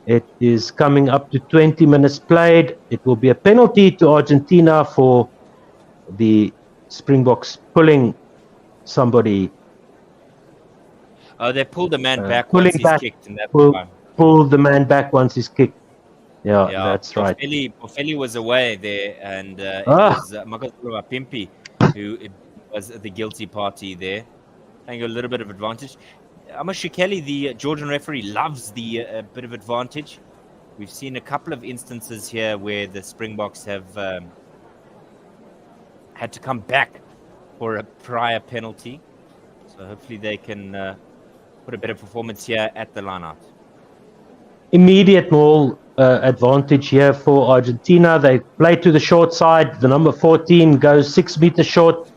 It is coming up to 20 minutes played. It will be a penalty to Argentina for the Springboks pulling somebody. Oh, they pulled the man back once he's kicked in that time. Pulled the man back once he's kicked. Yeah, that's right. Boffelli was away there, and it was Magazulova Pimpi who was the guilty party there. Playing a little bit of advantage. Amashikeli, the Georgian referee, loves the bit of advantage. We've seen a couple of instances here where the Springboks have had to come back for a prior penalty. So hopefully they can put a better performance here at the line-out. Immediate ball advantage here for Argentina. They play to the short side. The number 14 goes 6 meters short,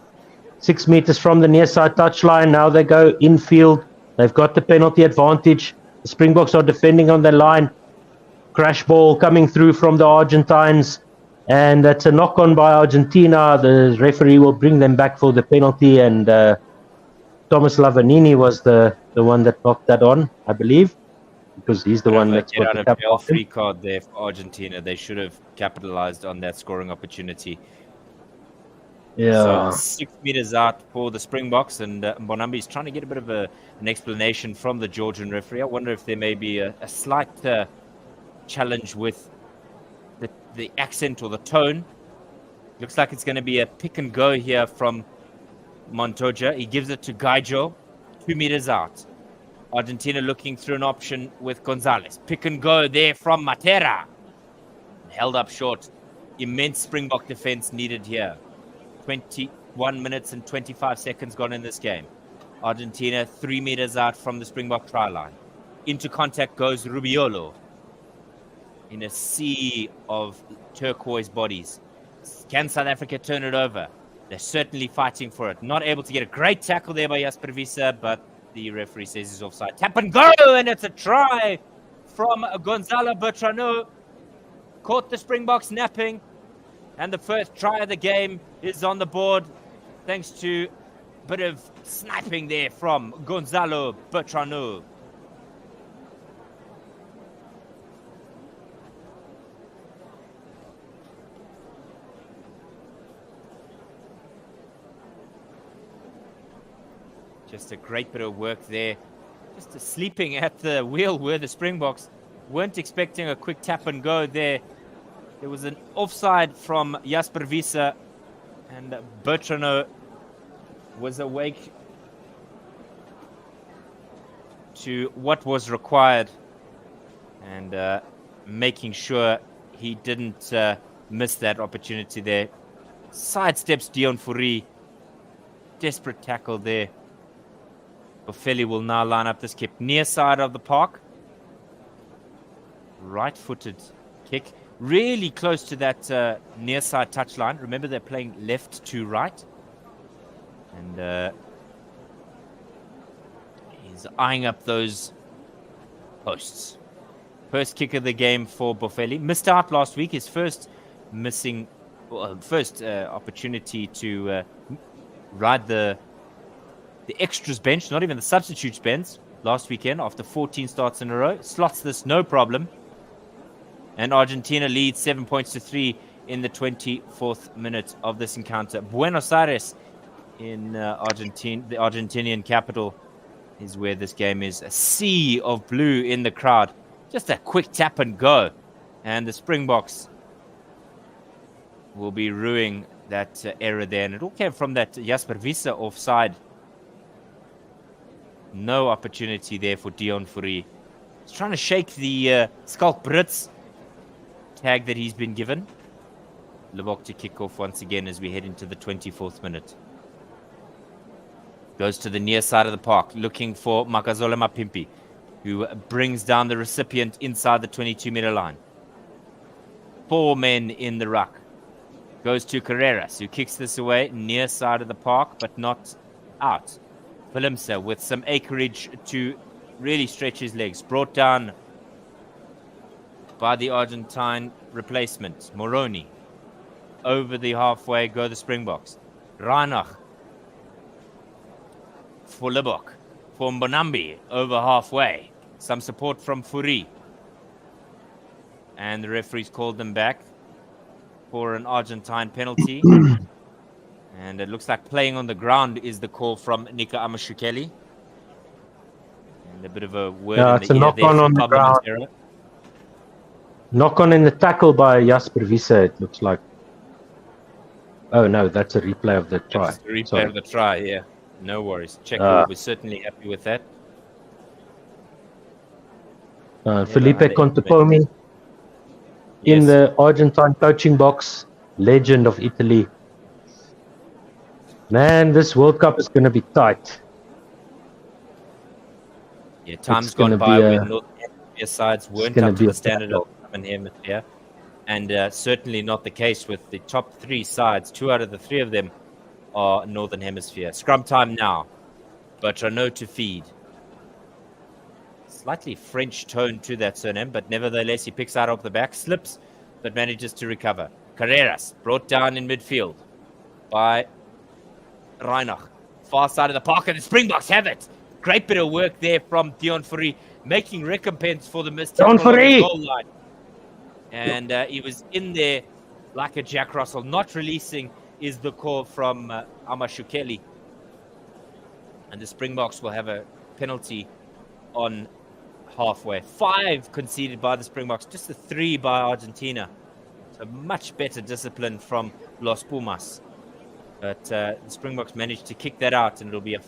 6 meters from the near side touchline. Now they go infield. They've got the penalty advantage. The Springboks are defending on their line. Crash ball coming through from the Argentines. And that's a knock-on by Argentina. The referee will bring them back for the penalty. And Thomas Lavanini was the one that knocked that on, I believe, because he's the one that's got the cap off. Free card there for Argentina. They should have capitalized on that scoring opportunity. Yeah. So 6 meters out for the Springboks, and Mbonambi is trying to get a bit of an explanation from the Georgian referee. I wonder if there may be a slight challenge with the accent or the tone. Looks like it's going to be a pick and go here from Montoya. He gives it to Gaijo, 2 meters out. Argentina looking through an option with Gonzalez. Pick and go there from Matera. Held up short. Immense Springbok defense needed here. 21 minutes and 25 seconds gone in this game. Argentina 3 meters out from the Springbok try line. Into contact goes Rubiolo in a sea of turquoise bodies. Can South Africa turn it over? They're certainly fighting for it. Not able to get a great tackle there by Jasper Wiese, but the referee says he's offside. Tap and go, and it's a try from Gonzalo Bertrano. Caught the Springboks napping. And the first try of the game is on the board, thanks to a bit of sniping there from Gonzalo Bertrano. Just a great bit of work there. Just sleeping at the wheel where the Springboks weren't expecting a quick tap and go there. There was an offside from Jasper Wiese, and Bertrano was awake to what was required and making sure he didn't miss that opportunity there. Sidesteps Dion Fourie. Desperate tackle there. Boffelli will now line up this kick near side of the park. Right-footed kick. Really close to that near side touchline. Remember, they're playing left to right. And He's eyeing up those posts. First kick of the game for Bofeli. Missed out last week. His first opportunity to ride the extras bench, not even the substitutes bench, last weekend after 14 starts in a row. Slots this no problem. And Argentina leads 7 points to 3 in the 24th minute of this encounter. Buenos Aires in Argentina, the Argentinian capital, is where this game is. A sea of blue in the crowd. Just a quick tap and go. And the Springboks will be ruining that error there. And it all came from that Jasper Visa offside. No opportunity there for Dion Fourie. He's trying to shake the Skalk Brits tag that he's been given. Lebok to kick off once again as we head into the 24th minute. Goes to the near side of the park, looking for Makazola Mapimpi, who brings down the recipient inside the 22-meter line. 4 men in the ruck. Goes to Carreras, who kicks this away near side of the park, but not out. Palimsa with some acreage to really stretch his legs. Brought down by the Argentine replacement, Moroni. Over the halfway go the Springboks. Reinach for Lebok. For Mbonambi over halfway. Some support from Fourie. And the referees called them back for an Argentine penalty. And it looks like playing on the ground is the call from Nika Amashukeli. And a bit of a word in it's the a ear knock there on the ground. Error. Knock on in the tackle by Jasper Visa, it looks like. Oh no, that's a replay of the try. That's a replay of the try, yeah. No worries. Checo was certainly happy with that. Felipe Contepomi in the Argentine coaching box, legend of Italy. Man, this World Cup is going to be tight. Yeah, time's gone by when Northern Hemisphere sides weren't up to the standard of Southern Hemisphere. And certainly not the case with the top 3 sides. 2 out of the 3 of them are Northern Hemisphere. Scrum time now. Bertrano to feed. Slightly French tone to that surname, but nevertheless he picks out off the back, slips, but manages to recover. Carreras brought down in midfield by Reinach. Far side of the park, and the Springboks have it. Great bit of work there from Dion Fourie, making recompense for the missed tackle on the goal line. And he was in there like a Jack Russell. Not releasing is the call from Amashukeli. And the Springboks will have a penalty on halfway. 5 conceded by the Springboks, just the 3 by Argentina. So much better discipline from Los Pumas. But the Springboks managed to kick that out, and it'll be a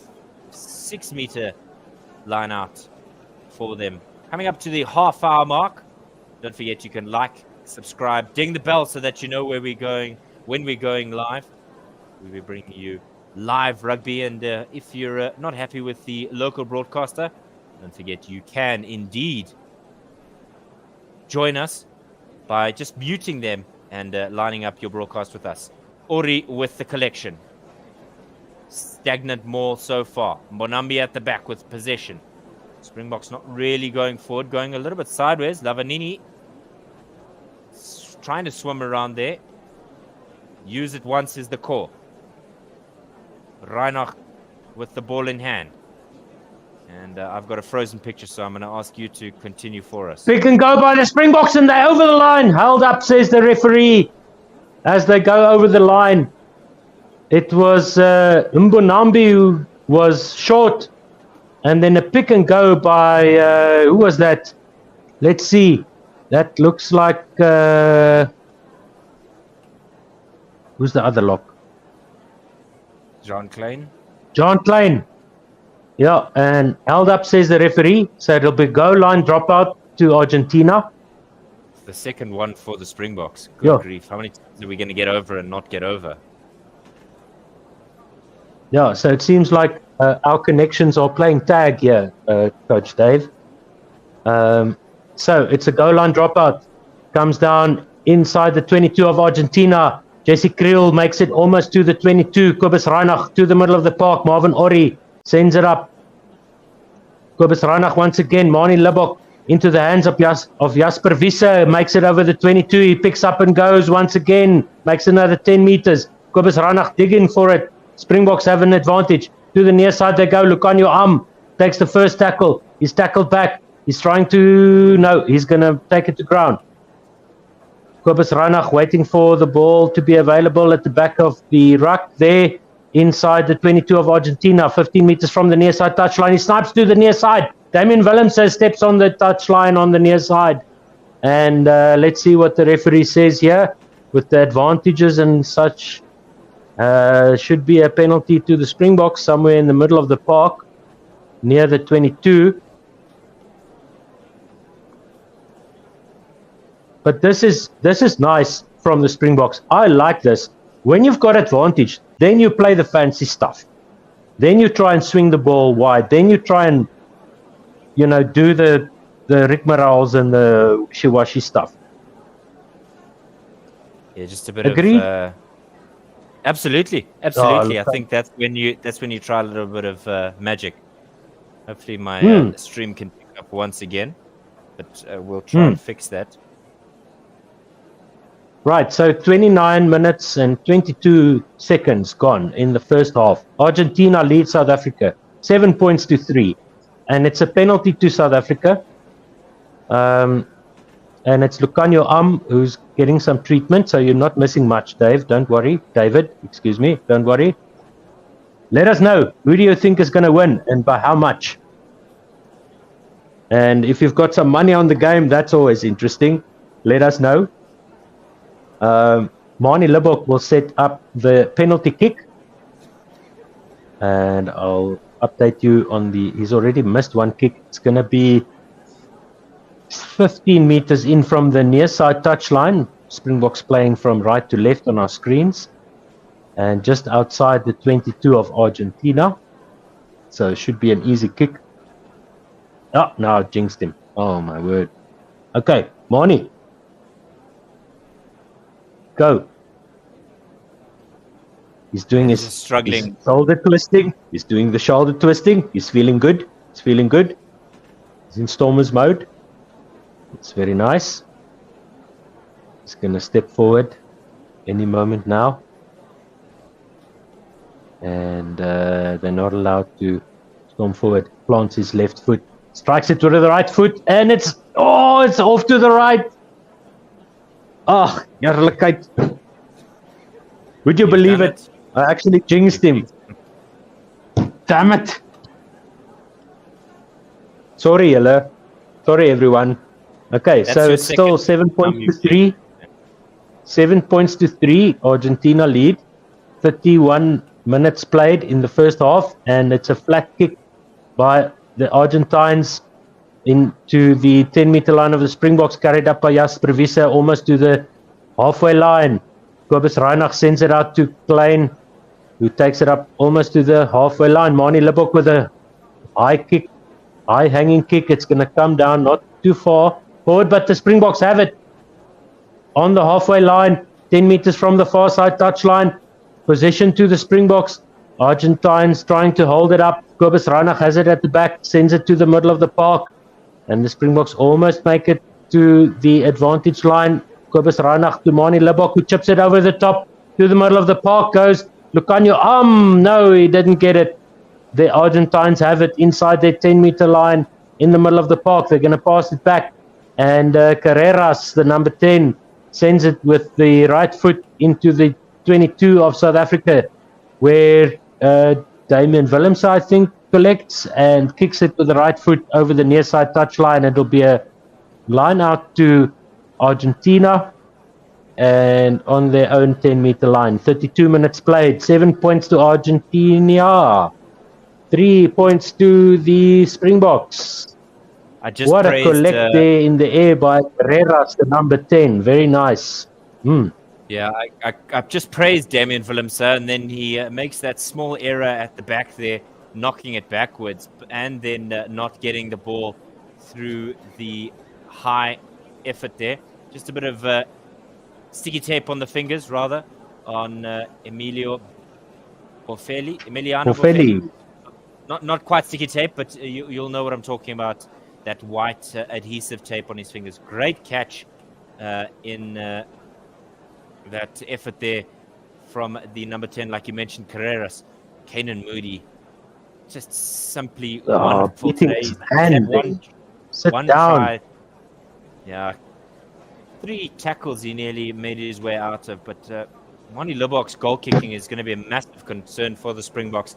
6-meter line out for them. Coming up to the half-hour mark. Don't forget you can like, subscribe, ding the bell so that you know where we're going when we're going live. We'll be bringing you live rugby, and if you're not happy with the local broadcaster, don't forget you can indeed join us by just muting them and lining up your broadcast with us. Ori with the collection. Stagnant maul so far. Mbonambi at the back with possession. Springboks not really going forward, going a little bit sideways. Lavanini trying to swim around there. Use it once is the call. Reinach with the ball in hand. And I've got a frozen picture, so I'm going to ask you to continue for us. Pick and go by the Springboks, and they're over the line. Held up, says the referee, as they go over the line. It was Mbonambi who was short, and then a pick and go by, who was that? Let's see. That looks like, who's the other lock? John Klein. John Klein. Yeah, and held up, says the referee. So it'll be goal line dropout to Argentina. The second one for the Springboks. Good grief. How many times are we going to get over and not get over? Yeah, so it seems like our connections are playing tag here, Coach Dave. So it's a goal line dropout. Comes down inside the 22 of Argentina. Jesse Kriel makes it almost to the 22. Kobus Reinach to the middle of the park. Marvin Ori sends it up. Kobus Reinach once again. Mani Libbok into the hands of Jasper Visser. Makes it over the 22. He picks up and goes once again. Makes another 10 meters. Kobus Reinach digging for it. Springboks have an advantage. To the near side they go. Lucanio Am takes the first tackle. He's tackled back. He's trying to... No, he's going to take it to ground. Kobus Reinach waiting for the ball to be available at the back of the ruck there. Inside the 22 of Argentina, 15 meters from the near side touchline. He snipes to the near side. Damien Willems steps on the touchline on the near side. And let's see what the referee says here. With the advantages and such, should be a penalty to the Springboks somewhere in the middle of the park, near the 22. But this is nice from the Springboks. I like this. When you've got advantage, then you play the fancy stuff. Then you try and swing the ball wide. Then you try and, do the rigmaroles and the wishy-washy stuff. Yeah, just a bit Agree? of... Absolutely. I think that's when you try a little bit of magic. Hopefully my stream can pick up once again. But we'll try and fix that. Right, so 29 minutes and 22 seconds gone in the first half. Argentina leads South Africa 7 points to 3. And it's a penalty to South Africa. And it's Lucanio Am who's getting some treatment, so you're not missing much, Dave. Don't worry. David, excuse me. Don't worry. Let us know. Who do you think is going to win and by how much? And if you've got some money on the game, that's always interesting. Let us know. Mani Libbok will set up the penalty kick, and I'll update you on he's already missed one kick. It's going to be 15 meters in from the near side touchline. Springboks playing from right to left on our screens, and just outside the 22 of Argentina. So it should be an easy kick. Oh, now I jinxed him. Oh my word. Okay, Mani. Go. He's doing his shoulder twisting. He's doing the shoulder twisting. He's feeling good. He's in Stormers mode. It's very nice. He's going to step forward any moment now. And they're not allowed to storm forward. Plants his left foot. Strikes it with the right foot. And it's off to the right. Oh, Jarlikheid. Would you believe it? I actually jinxed him. Damn it. Sorry, Yella. Sorry, everyone. Okay, that's so it's still 7 points to 3. 7 points to 3. Argentina lead. 31 minutes played in the first half. And it's a flat kick by the Argentines into the 10-meter line of the Springboks, carried up by Jasper Visser almost to the halfway line. Kobus Reinach sends it out to Klein, who takes it up almost to the halfway line. Mani Libbok with a high hanging kick. It's going to come down not too far forward, but the Springboks have it on the halfway line, 10 meters from the far side touchline. Possession to the Springboks. Argentines trying to hold it up. Kobus Reinach has it at the back, sends it to the middle of the park. And the Springboks almost make it to the advantage line. Kobus Reinach to Mani Libbok, who chips it over the top to the middle of the park. Goes Lucanio Am. No, he didn't get it. The Argentines have it inside their 10-meter line in the middle of the park. They're going to pass it back. And Carreras, the number 10, sends it with the right foot into the 22 of South Africa, where Damien Willems, I think, collects and kicks it with the right foot over the near side touchline. It'll be a line out to Argentina and on their own 10-meter line. 32 minutes played. 7 points to Argentina. 3 points to the Springboks. What a collect there in the air by Carreras, the number 10. Very nice. Yeah, I've just praised Damien Willems, and then he makes that small error at the back there, knocking it backwards, and then not getting the ball through the high effort there. Just a bit of sticky tape on the fingers, rather, on Emiliano Boffelli. not quite sticky tape, but you'll know what I'm talking about. That white adhesive tape on his fingers. Great catch in that effort there from the number 10, like you mentioned, Carreras. Kanan Moody, just simply wonderful beating today. his He had hand. Sit one down. try. Yeah. 3 tackles he nearly made his way out of, but Mani Lubbock's goal kicking is going to be a massive concern for the Springboks.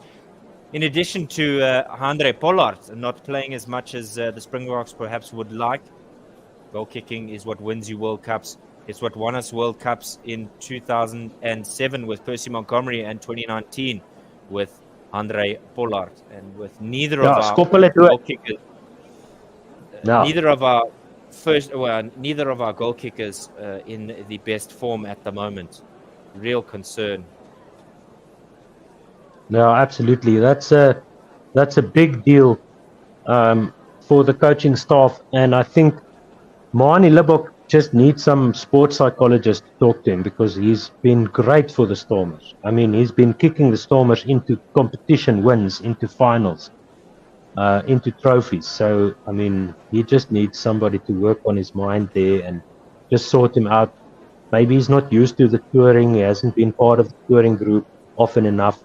In addition to Andre Pollard not playing as much as the Springboks perhaps would like, goal kicking is what wins you World Cups. It's what won us World Cups in 2007 with Percy Montgomery and 2019 with Andre Pollard. And with neither of our goal kickers, neither of our goal kickers in the best form at the moment. Real concern. No, absolutely. That's a big deal for the coaching staff, and I think Mani Lubbock just needs some sports psychologist to talk to him, because he's been great for the Stormers. I mean, he's been kicking the Stormers into competition wins, into finals, into trophies. So, I mean, he just needs somebody to work on his mind there and just sort him out. Maybe he's not used to the touring. He hasn't been part of the touring group often enough.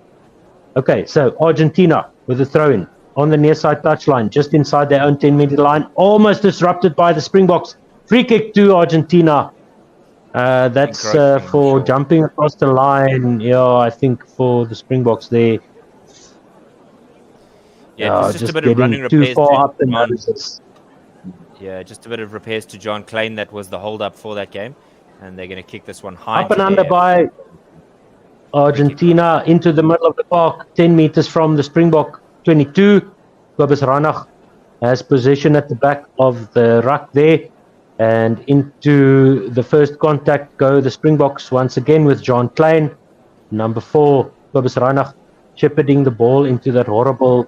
Okay, so Argentina with a throw-in on the near side touchline, just inside their own 10-meter line, almost disrupted by the Springboks. Free kick to Argentina. That's for jumping across the line. Yeah, I think for the Springboks there. Yeah, just a bit of running too repairs far up the noses. Yeah, just a bit of repairs to John Klein. That was the hold-up for that game. And they're going to kick this one high. Up and under by Argentina into the middle of the park, 10 meters from the Springbok 22. Kobus Ranach has possession at the back of the ruck there. And into the first contact go the Springboks once again with John Klein. Number 4, Kobus Ranach, shepherding the ball into that horrible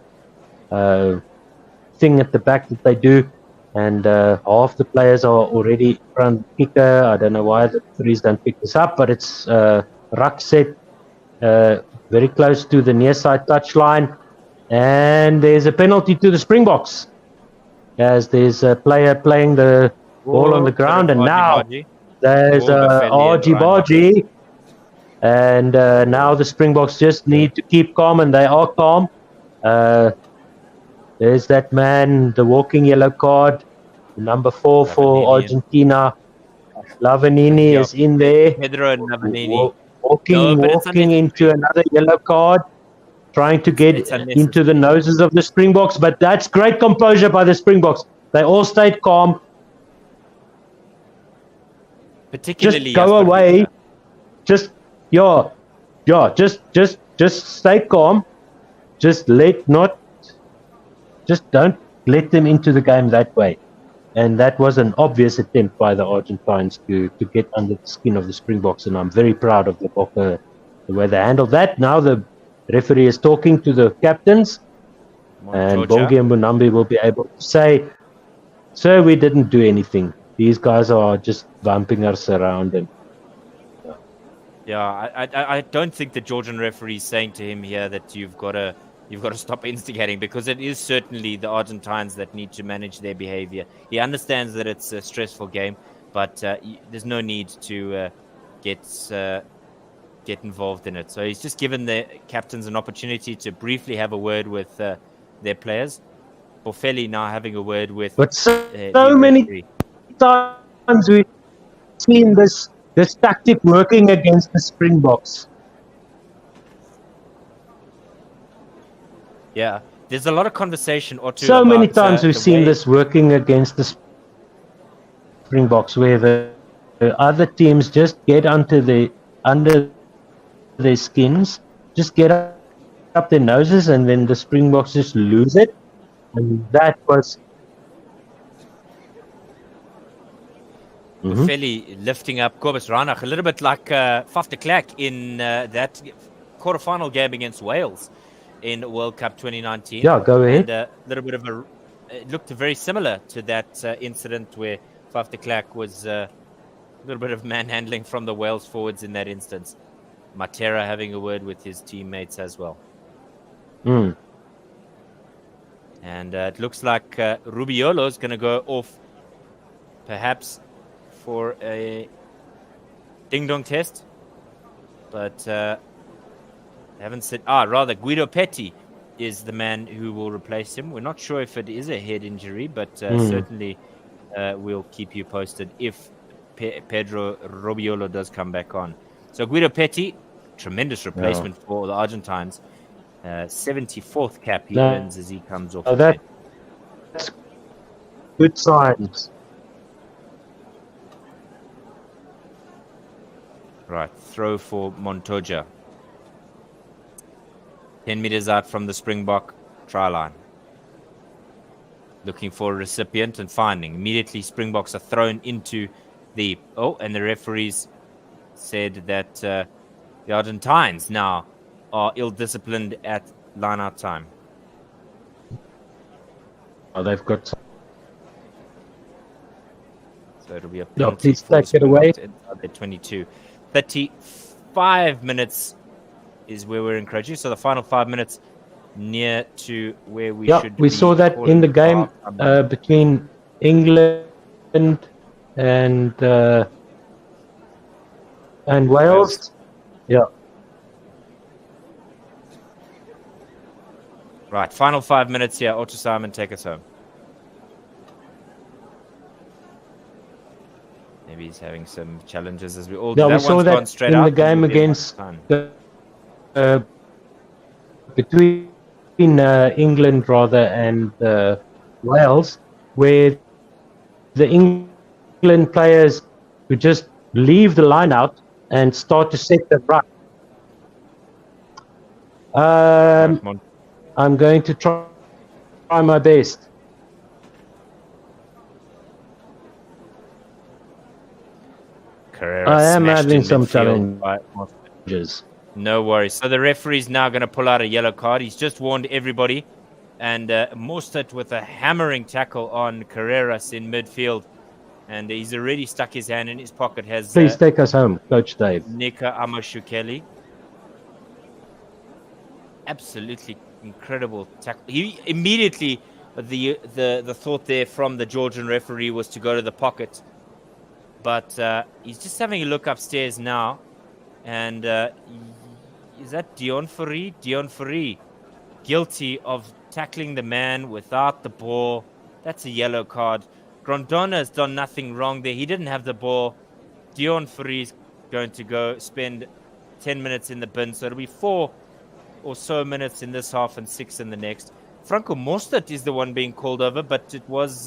thing at the back that they do. And half the players are already front kicker. I don't know why the threes don't pick this up, but it's ruck set very close to the near side touchline. And there's a penalty to the Springboks, as there's a player playing the ball on the ground. And now there's Argy Bargy. And now the Springboks just need to keep calm, and they are calm. There's that man, the walking yellow card, number 4 for Argentina. Lavanini is in there. Pedro Lavanini. Walking into another yellow card, trying to get into the noses of the Springboks. But that's great composure by the Springboks. They all stayed calm. Particularly just go away. Just stay calm. Just don't let them into the game that way. And that was an obvious attempt by the Argentines to get under the skin of the Springboks. And I'm very proud of the way they handled that. Now the referee is talking to the captains. And Bongi and Munambi will be able to say, "Sir, we didn't do anything. These guys are just bumping us around." And I don't think the Georgian referee is saying to him here that you've got to stop instigating, because it is certainly the Argentines that need to manage their behavior. He understands that it's a stressful game, but there's no need to get involved in it. So he's just given the captains an opportunity to briefly have a word with their players. Boffelli now having a word with. But so many times we've seen this tactic working against the Springboks. Yeah, there's a lot of conversation or two. So many times we've seen this working against the Springboks, where the other teams just get under their skins, just get up their noses, and then the Springboks just lose it. And that was Boffelli lifting up Kobus Ranach, a little bit like Faf de Klerk in that quarterfinal game against Wales in World Cup 2019. Yeah, go ahead. And a little bit of it looked very similar to that incident where Faf de Klerk was a little bit of manhandling from the Wales forwards in that instance. Matera having a word with his teammates as well. And it looks like Rubiolo is going to go off perhaps for a ding-dong test. But haven't said... rather, Guido Petti is the man who will replace him. We're not sure if it is a head injury, but certainly we'll keep you posted if Pedro Rubiolo does come back on. So Guido Petti, tremendous replacement for the Argentines. 74th cap he earns as he comes off. That's good signs. Right, throw for Montoya. 10 meters out from the Springbok try line. Looking for a recipient and finding. Immediately, Springboks are thrown into the... and the referees said that the Argentines now are ill-disciplined at line-out time. They've got... So it'll be a penalty. Please take it away. At 22. 35 minutes is where we're encroaching. So the final 5 minutes near to where we should be. We saw that in the game between England and Wales. Yeah. Right, final 5 minutes here. Otto Simon, take us home. Maybe he's having some challenges as we all do. Yeah, we saw that in the game against between England and Wales, where the England players would just leave the line out and start to set the run. I'm going to try my best. I am having some challenges. No worries. So the referee's now going to pull out a yellow card. He's just warned everybody. And Mostert with a hammering tackle on Carreras in midfield. And he's already stuck his hand in his pocket. Please take us home, Coach Dave. Nika Amashukeli. Absolutely incredible tackle. He immediately, the thought there from the Georgian referee was to go to the pocket. But he's just having a look upstairs now. And is that Dion Fourie? Dion Fourie, guilty of tackling the man without the ball. That's a yellow card. Grondona has done nothing wrong there. He didn't have the ball. Dion Fourie is going to go spend 10 minutes in the bin. So it'll be 4 or so minutes in this half and 6 in the next. Franco Mostert is the one being called over, but it was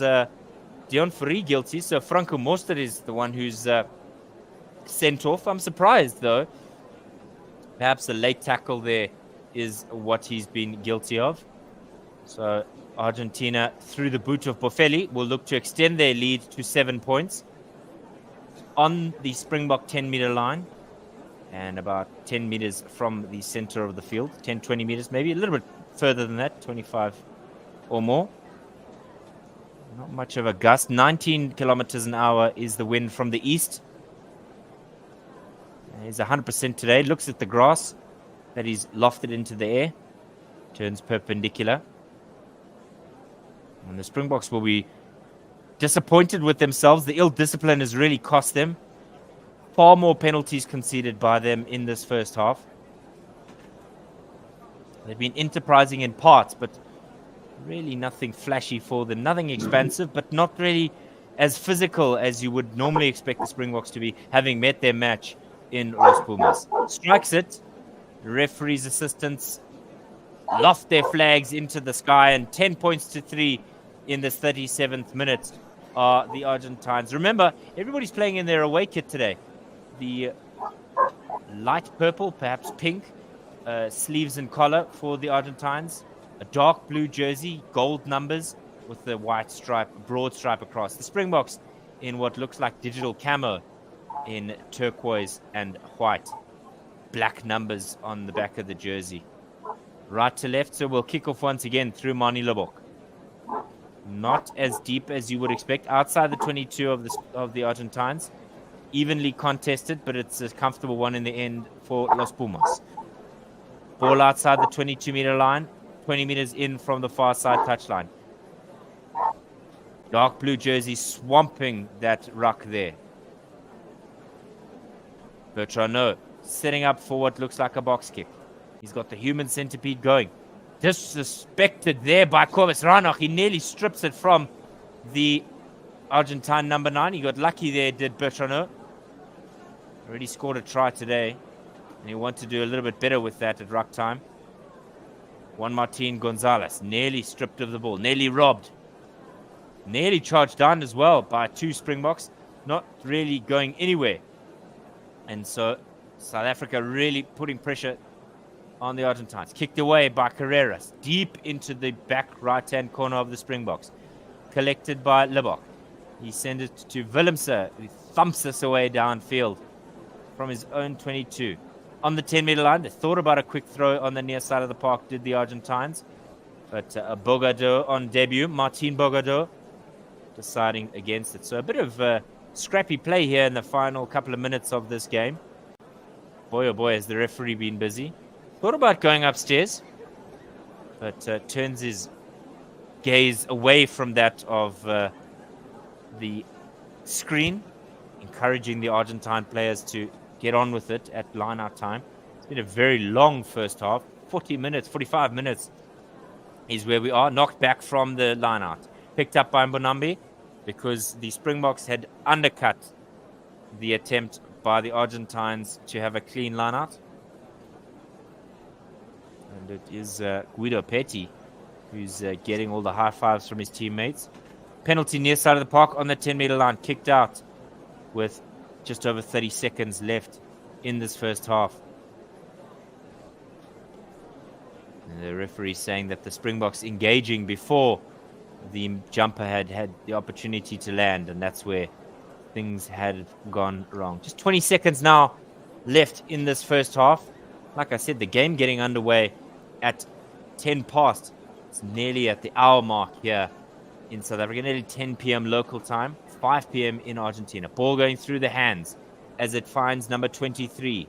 Dion Fourie guilty. So Franco Mostert is the one who's sent off. I'm surprised, though. Perhaps a late tackle there is what he's been guilty of. So Argentina, through the boot of Boffelli, will look to extend their lead to 7 points on the Springbok 10-meter line and about 10 meters from the center of the field. 10, 20 meters, maybe a little bit further than that, 25 or more. Not much of a gust. 19 kilometers an hour is the wind from the east. He's 100% today. Looks at the grass that he's lofted into the air. Turns perpendicular. And the Springboks will be disappointed with themselves. The ill discipline has really cost them. Far more penalties conceded by them in this first half. They've been enterprising in parts, but really nothing flashy for them. Nothing expansive, but not really as physical as you would normally expect the Springboks to be, having met their match in Los Pumas. Strikes it. The referee's assistants loft their flags into the sky, and 10 points to 3 in this 37th minute are the Argentines. Remember, everybody's playing in their away kit today. The light purple, perhaps pink, sleeves and collar for the Argentines. A dark blue jersey, gold numbers with the white stripe, broad stripe across. The Springboks in what looks like digital camo in turquoise and white. Black numbers on the back of the jersey. Right to left, so we'll kick off once again through Mani Lobok. Not as deep as you would expect. Outside the 22 of the Argentines. Evenly contested, but it's a comfortable one in the end for Los Pumas. Ball outside the 22-meter line. 20 meters in from the far side touchline. Dark blue jersey swamping that ruck there. Bertrand setting up for what looks like a box kick. He's got the human centipede going. Disrespected there by Cobus Ranach. He nearly strips it from the Argentine number 9. He got lucky there, did Bertrand. Already scored a try today. And he wants to do a little bit better with that at ruck time. Juan Martin Gonzalez nearly stripped of the ball. Nearly robbed. Nearly charged down as well by 2 Springboks. Not really going anywhere. And so South Africa really putting pressure on the Argentines. Kicked away by Carreras. Deep into the back right-hand corner of the Springboks. Collected by Libok. He sends it to Willemse, who thumps this away downfield from his own 22. On the 10-meter line, they thought about a quick throw on the near side of the park, did the Argentines. But Bogado on debut, Martin Bogado, deciding against it. So a bit of scrappy play here in the final couple of minutes of this game. Boy, oh boy, has the referee been busy. Thought about going upstairs, but turns his gaze away from that of the screen, encouraging the Argentine players to get on with it at line-out time. It's been a very long first half. 40 minutes, 45 minutes is where we are. Knocked back from the line-out. Picked up by Mbonambi because the Springboks had undercut the attempt by the Argentines to have a clean line-out. And it is Guido Petty who's getting all the high fives from his teammates. Penalty near side of the park on the 10-meter line. Kicked out with just over 30 seconds left in this first half. And the referee saying that the Springboks engaging before the jumper had the opportunity to land, and that's where things had gone wrong. Just 20 seconds now left in this first half. Like I said, the game getting underway at 10 past. It's nearly at the hour mark here in South Africa, nearly 10 p.m. local time, 5 p.m. in Argentina. Ball going through the hands as it finds number 23,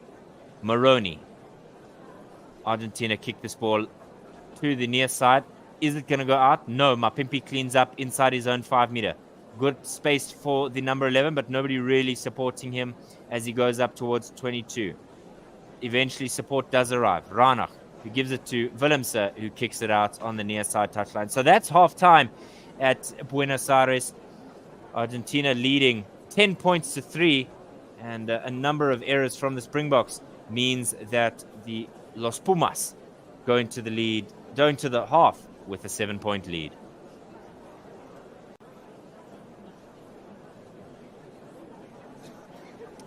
Moroni. Argentina kick this ball to the near side. Is it going to go out? No. Mapimpi cleans up inside his own 5 meter. Good space for the number 11, but nobody really supporting him as he goes up towards 22. Eventually, support does arrive. Ranach, who gives it to Willemse, who kicks it out on the near side touchline. So that's half time at Buenos Aires. Argentina leading 10 points to 3, and a number of errors from the Springboks means that the Los Pumas go into the half with a 7-point lead.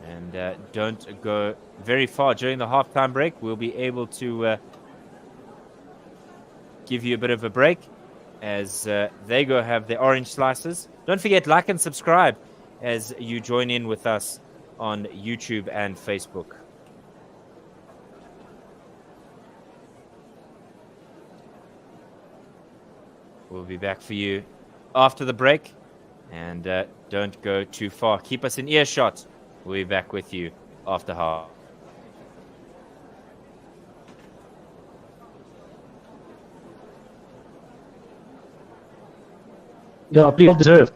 And don't go very far during the halftime break. We'll be able to give you a bit of a break as they go have their orange slices. Don't forget, like and subscribe as you join in with us on YouTube and Facebook. We'll be back for you after the break, and don't go too far. Keep us in earshot. We'll be back with you after half. Yeah, please deserve.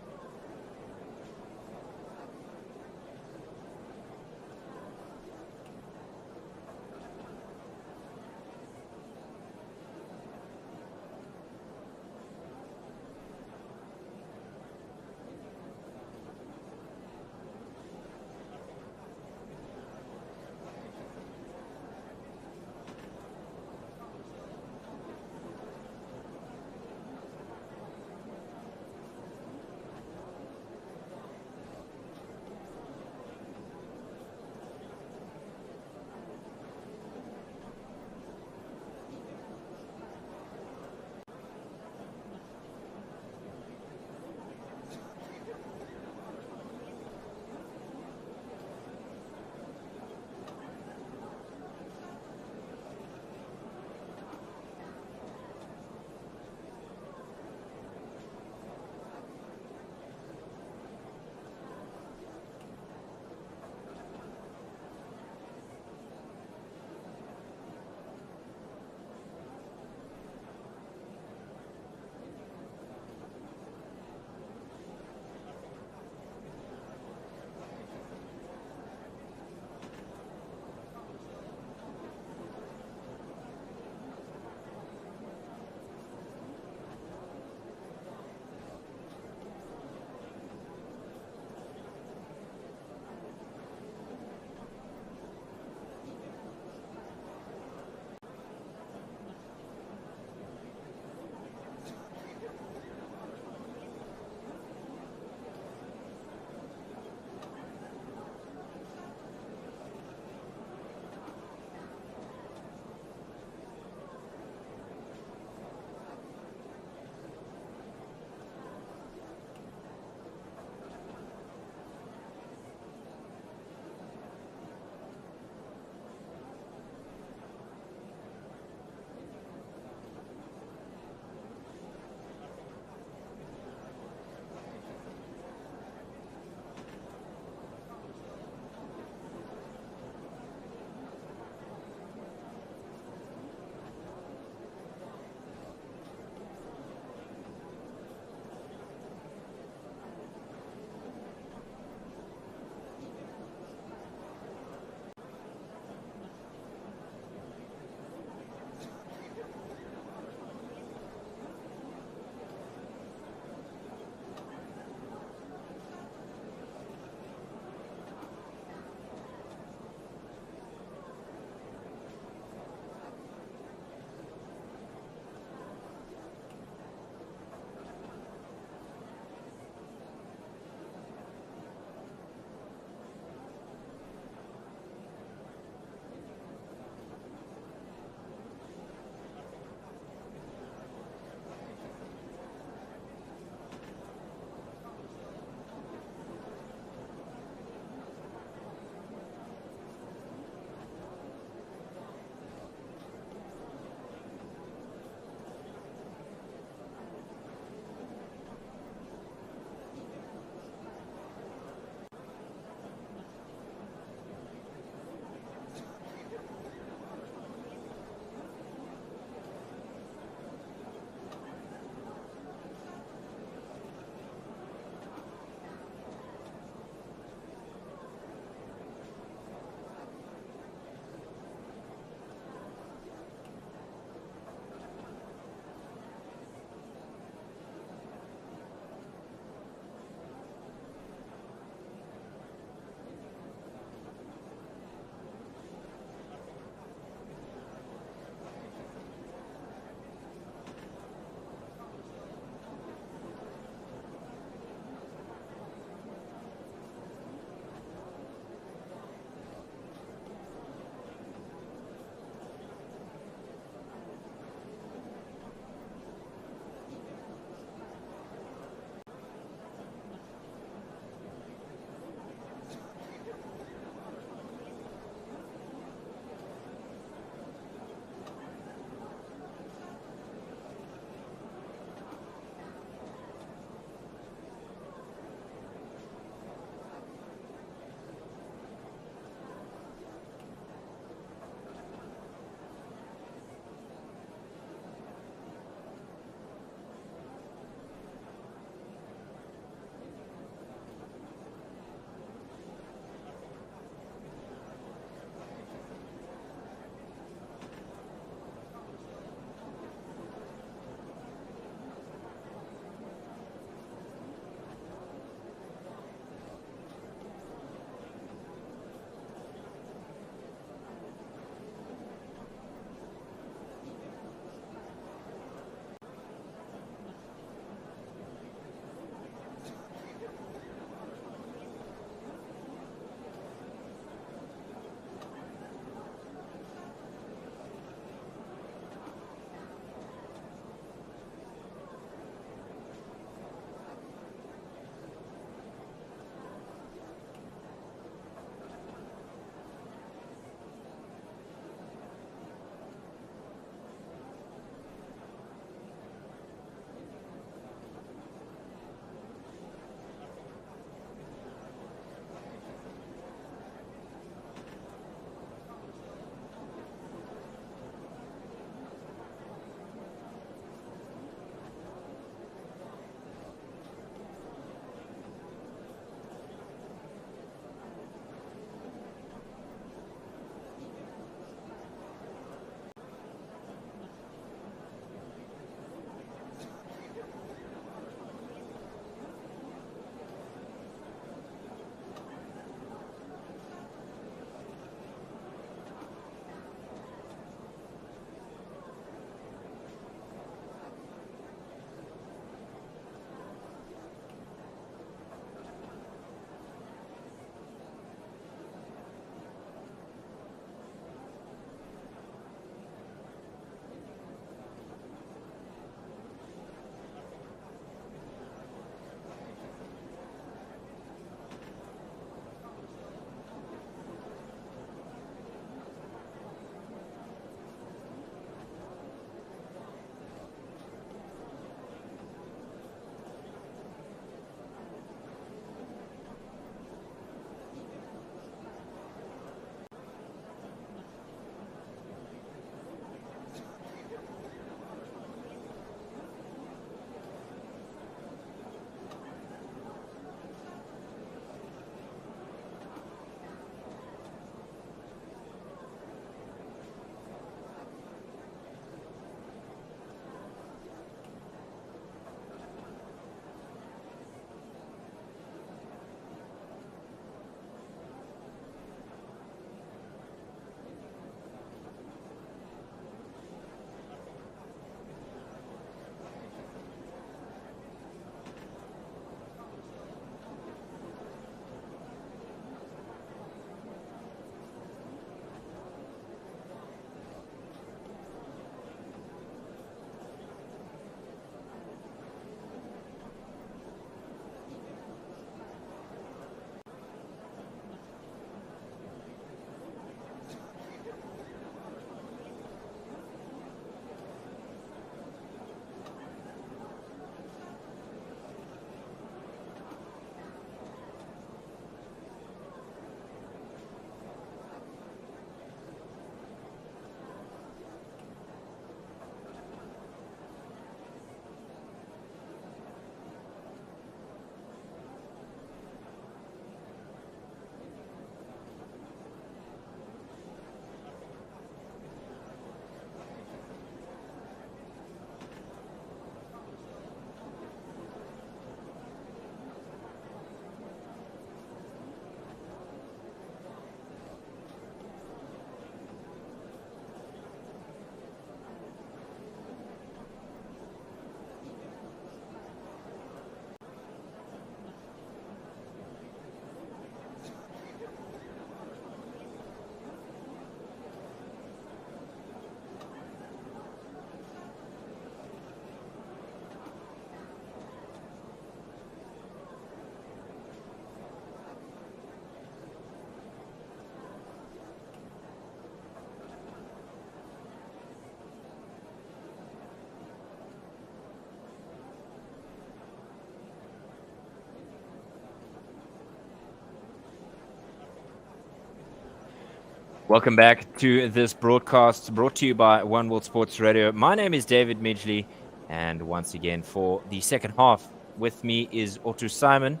Welcome back to this broadcast brought to you by One World Sports Radio. My name is David Midgley, and once again for the second half with me is Otto Simon.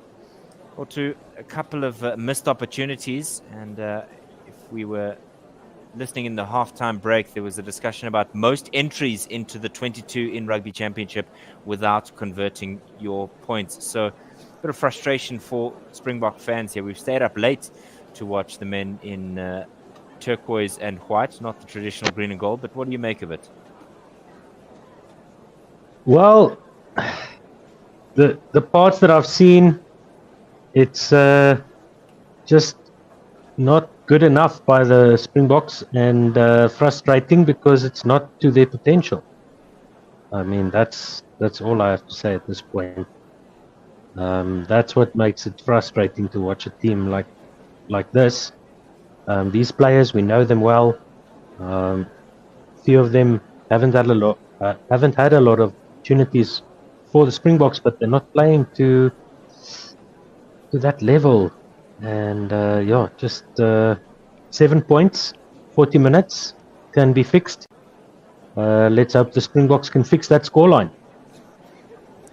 Otto, a couple of missed opportunities, and if we were listening in the halftime break, there was a discussion about most entries into the 22 in Rugby Championship without converting your points. So a bit of frustration for Springbok fans here. We've stayed up late to watch the men in turquoise and white, not the traditional green and gold, but what do you make of it? Well, the parts that I've seen, it's just not good enough by the Springboks, and frustrating because it's not to their potential. I mean, that's all I have to say at this point. That's what makes it frustrating to watch a team like this. These players, we know them well. Few of them haven't had a lot of opportunities for the Springboks, but they're not playing to that level. And just 7 points, 40 minutes can be fixed. Let's hope the Springboks can fix that scoreline.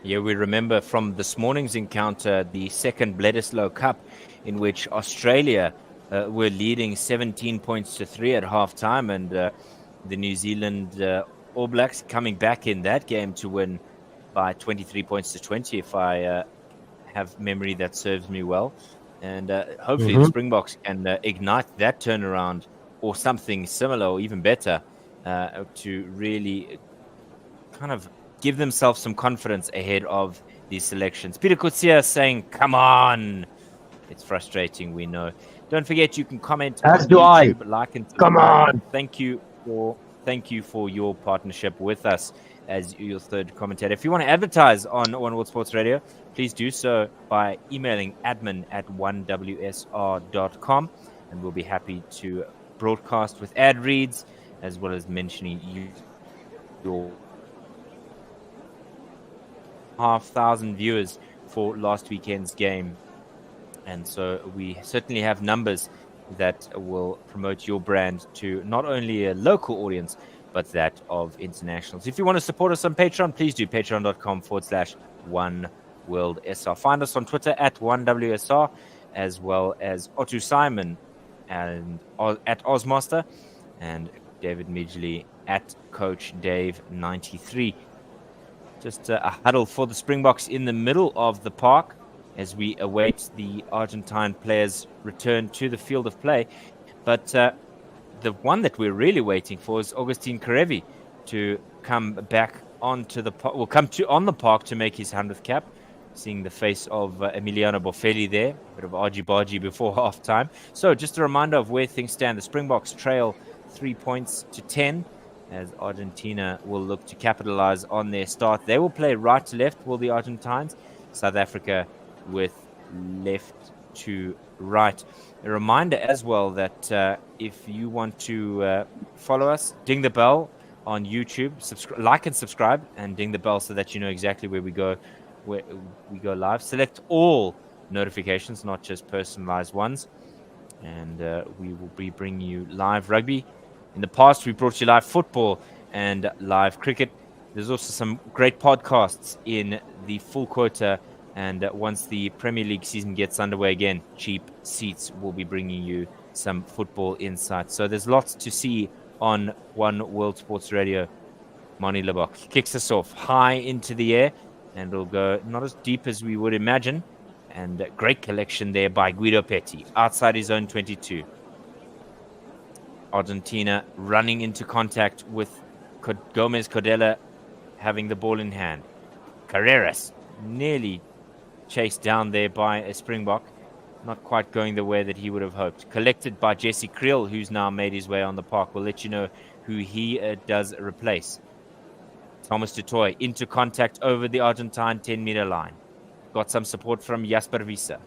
Yeah, we remember from this morning's encounter the second Bledisloe Cup, in which Australia were leading 17 points to 3 at halftime, and the New Zealand All Blacks coming back in that game to win by 23 points to 20, if I have memory that serves me well. And hopefully the Springboks can ignite that turnaround or something similar or even better to really kind of give themselves some confidence ahead of these selections. Peter Kutsia saying, come on. It's frustrating, we know. Don't forget, you can comment As on do YouTube, I. like and Come on. Thank you for your partnership with us as your third commentator. If you want to advertise on One World Sports Radio, please do so by emailing admin@1wsr.com, and we'll be happy to broadcast with ad reads as well as mentioning your 5,000 viewers for last weekend's game. And so we certainly have numbers that will promote your brand to not only a local audience, but that of internationals. If you want to support us on Patreon, please do patreon.com/OneWorldSR. Find us on Twitter @OneWSR, as well as Otto Simon and at Ozmaster, and David Midgley at Coach Dave 93. Just a huddle for the Springboks in the middle of the park as we await the Argentine players' return to the field of play. But the one that we're really waiting for is Augustine Karevi to come back onto the park, on the park to make his 100th cap. Seeing the face of Emiliano Boffelli there, a bit of argy-bargy before halftime. So just a reminder of where things stand. The Springboks trail 3 points to 10. As Argentina will look to capitalize on their start. They will play right to left, will the Argentines. South Africa with left to right. A reminder as well that if you want to follow us, ding the bell on YouTube, like and subscribe, and ding the bell so that you know exactly where we go live. Select all notifications, not just personalized ones, and we will be bringing you live rugby. In the past, we brought you live football and live cricket. There's also some great podcasts in the full quota. And once the Premier League season gets underway again, Cheap Seats will be bringing you some football insights. So there's lots to see on One World Sports Radio. Mani Lebok kicks us off high into the air, and it'll go not as deep as we would imagine. And a great collection there by Guido Petti, outside his own 22. Argentina running into contact with Gomez Cordella having the ball in hand. Carreras nearly chased down there by a Springbok, not quite going the way that he would have hoped. Collected by Jesse Creel, who's now made his way on the park. We'll let you know who he does replace. Thomas du Toit into contact over the Argentine 10-meter line. Got some support from Jasper Wiese.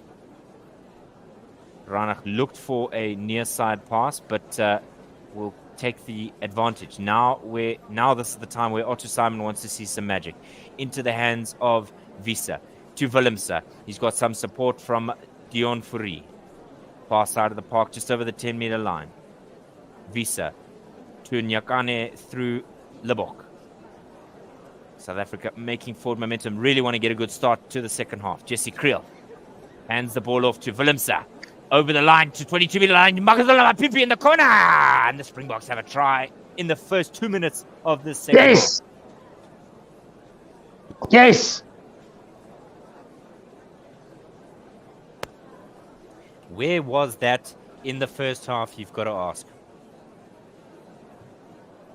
Ranach looked for a near side pass, but will take the advantage. Now this is the time where Otto Simon wants to see some magic. Into the hands of Wiese. To Willemse. He's got some support from Dion Fourie. Far side of the park, just over the 10-meter line. Visa to Nyakane through Lebok. South Africa making forward momentum. Really want to get a good start to the second half. Jesse Creel hands the ball off to Willemse. Over the line to 22-meter line. Makazole Mapipi in the corner. And the Springboks have a try in the first 2 minutes of this second half. Yes! Where was that in the first half, you've got to ask?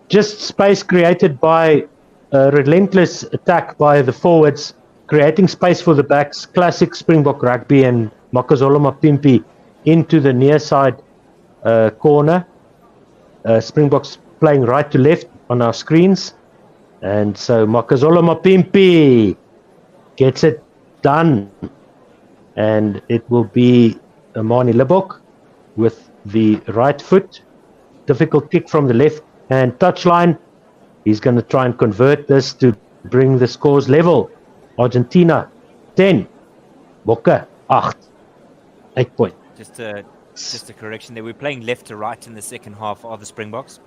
Just space created by a relentless attack by the forwards, creating space for the backs. Classic Springbok rugby, and Makazole Mapipi into the near side corner. Springboks playing right to left on our screens. And so Makazole Mapipi gets it done. And it will be Manie Libbok with the right foot. Difficult kick from the left hand touchline. He's going to try and convert this to bring the scores level. Argentina 10, Bokke 8. 8 points. Just a correction there. We're playing left to right in the second half of the Springboks.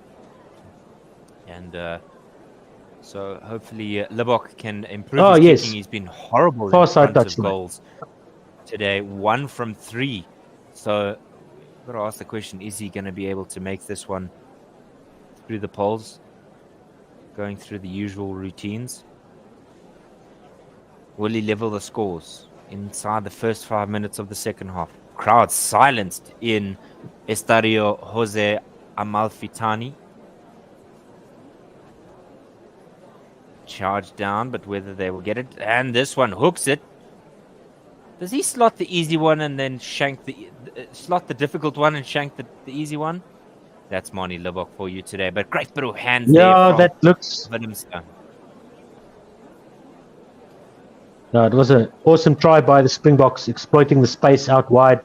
And so hopefully Libbok can improve his kicking. He's been horrible in front of goals today. 1 from 3. So I've got to ask the question, is he going to be able to make this one through the polls? Going through the usual routines? Will he level the scores inside the first 5 minutes of the second half? Crowd silenced in Estadio Jose Amalfitani. Charge down, but whether they will get it. And this one hooks it. Does he slot the easy one and then shank slot the difficult one and shank the easy one? That's Manie Libbok for you today. But great bit of hands there. Yeah, that looks... No, it was an awesome try by the Springboks, exploiting the space out wide.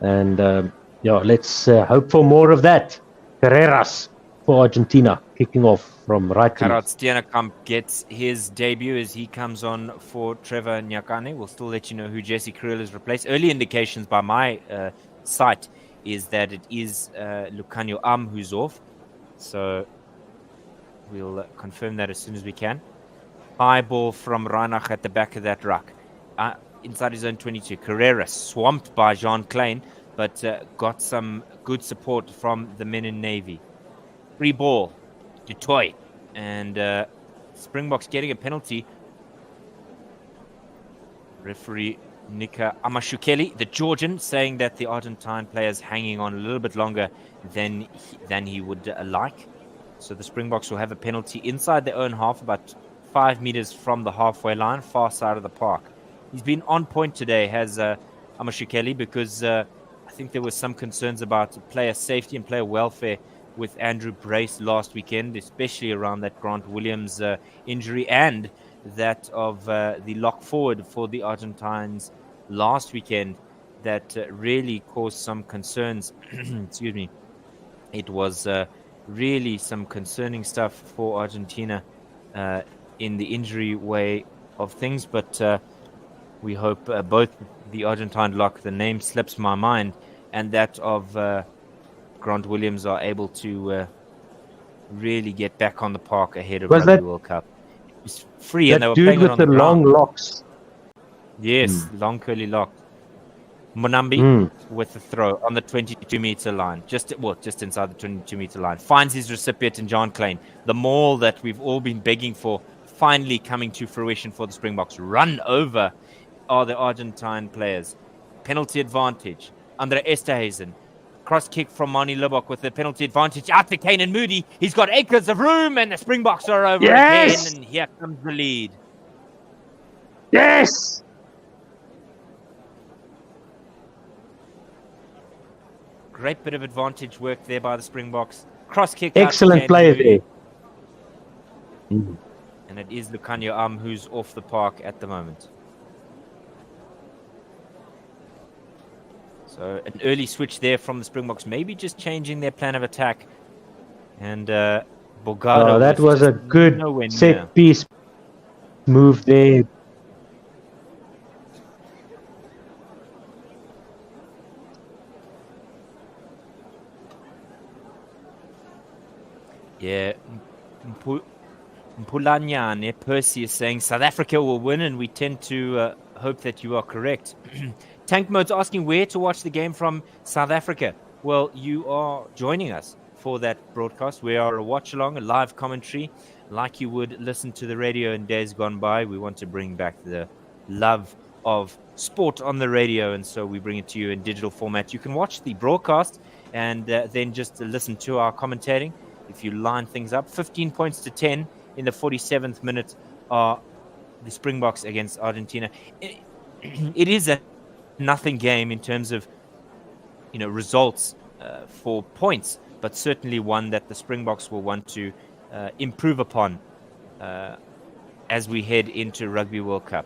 And let's hope for more of that. Carreras for Argentina, kicking off from right to left. Steenekamp gets his debut as he comes on for Trevor Nyakane. We'll still let you know who Jesse Creel has replaced. Early indications by my site is that it is Lucanio who's off. So we'll confirm that as soon as we can. High ball from Reinach at the back of that ruck. Inside his own 22. Carrera swamped by Jean Klein, but got some good support from the men in Navy. Free ball to Toy. And Springboks getting a penalty. Referee Nika Amashukeli, the Georgian, saying that the Argentine player's hanging on a little bit longer than he would like. So the Springboks will have a penalty inside their own half, about 5 meters from the halfway line, far side of the park. He's been on point today, has Amashukeli, because I think there was some concerns about player safety and player welfare with Andrew Brace last weekend, especially around that Grant Williams injury and that of the lock forward for the Argentines last weekend that really caused some concerns. Excuse me. It was really some concerning stuff for Argentina in the injury way of things, but we hope both the Argentine lock, the name slips my mind, and that of Grant Williams are able to really get back on the park ahead of Rugby World Cup. It's free, and they were playing it on the ground. Long locks. Yes, long curly lock. Monambi with the throw on the 22-meter line, just inside the 22-meter line. Finds his recipient in John Klein. The maul that we've all been begging for, finally coming to fruition for the Springboks. Run over are the Argentine players. Penalty advantage. Andre Esterhuizen. Cross kick from Manie Libbok with the penalty advantage out to Kane and Moody. He's got acres of room, and the Springboks are over again. And here comes the lead. Yes! Great bit of advantage work there by the Springboks. Cross kick. Excellent play there. And it is Lucanio who's off the park at the moment. So an early switch there from the Springboks, maybe just changing their plan of attack. And Bogado. That was a good set piece move there. Yeah. Mpulanyane Percy is saying South Africa will win, and we tend to hope that you are correct. Tank Mode's asking where to watch the game from South Africa. Well, you are joining us for that broadcast. We are a watch along, a live commentary, like you would listen to the radio in days gone by. We want to bring back the love of sport on the radio, and so we bring it to you in digital format. You can watch the broadcast and then just listen to our commentating. If you line things up, 15 points to 10 in the 47th minute are the Springboks against Argentina. It is a nothing game in terms of results for points, but certainly one that the Springboks will want to improve upon as we head into Rugby World Cup.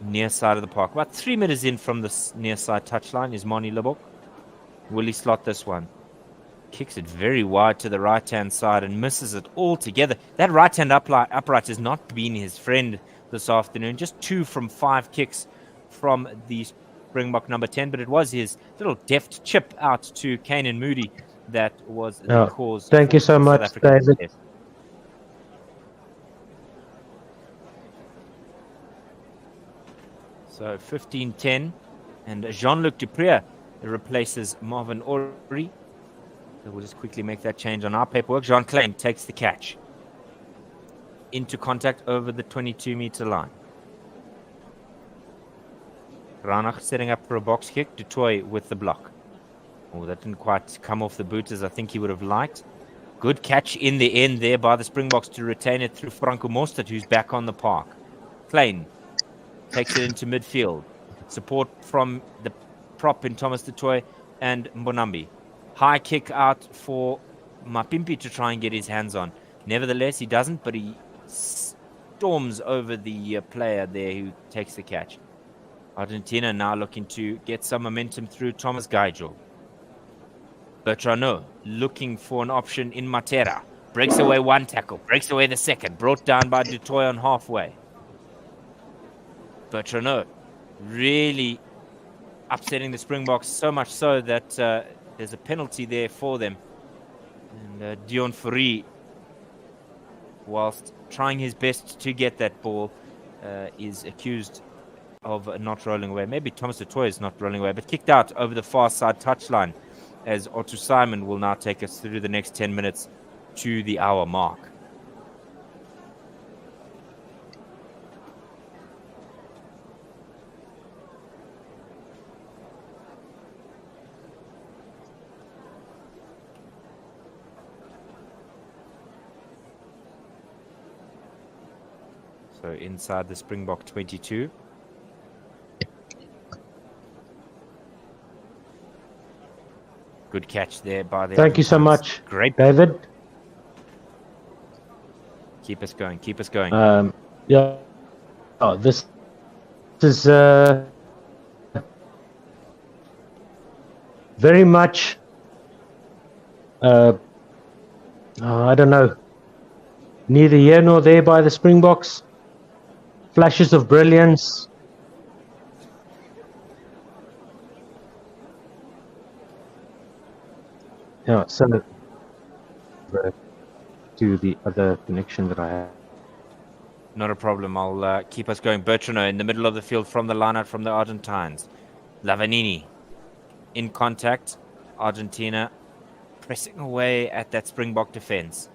Near side of the park, about 3 meters in from the near side touchline is Moni Lebok. Will he slot this one? Kicks it very wide to the right-hand side and misses it altogether. That right-hand upright has not been his friend this afternoon. Just 2 from 5 kicks from the Springbok number 10, but it was his little deft chip out to Kanan Moody that was the cause. Thank you so much, David. Death. So 15-10, and Jean-Luc Dupré replaces Marvin Ori. So we'll just quickly make that change on our paperwork. Jean Klein takes the catch. Into contact over the 22-meter line. Ranach setting up for a box kick. Dutoy with the block. Oh, that didn't quite come off the boot as I think he would have liked. Good catch in the end there by the Springboks to retain it through Franco Mostert, who's back on the park. Klein takes it into midfield. Support from the prop in Thomas Dutoy and Mbonambi. High kick out for Mapimpi to try and get his hands on. Nevertheless, he doesn't, but he storms over the player there who takes the catch. Argentina now looking to get some momentum through Thomas Gaijo. Bertrano looking for an option in Matera. Breaks away one tackle, breaks away the second. Brought down by Dutoy on halfway. Bertrano really upsetting the Springboks, so much so that there's a penalty there for them. And Dion Fourie, whilst trying his best to get that ball, is accused of not rolling away. Maybe Thomas Dutoy is not rolling away, but kicked out over the far side touchline, as Otto Simon will now take us through the next 10 minutes to the hour mark. So inside the Springbok 22. Good catch there by the Thank you so much. Great, David. Keep us going. Keep us going. Yeah. Oh, this is very much. I don't know. Neither here nor there by the Springboks. Flashes of brilliance. Yeah, so to the other connection that I have. Not a problem. I'll keep us going. Bertrano in the middle of the field from the line out from the Argentines. Lavanini in contact. Argentina pressing away at that Springbok defense.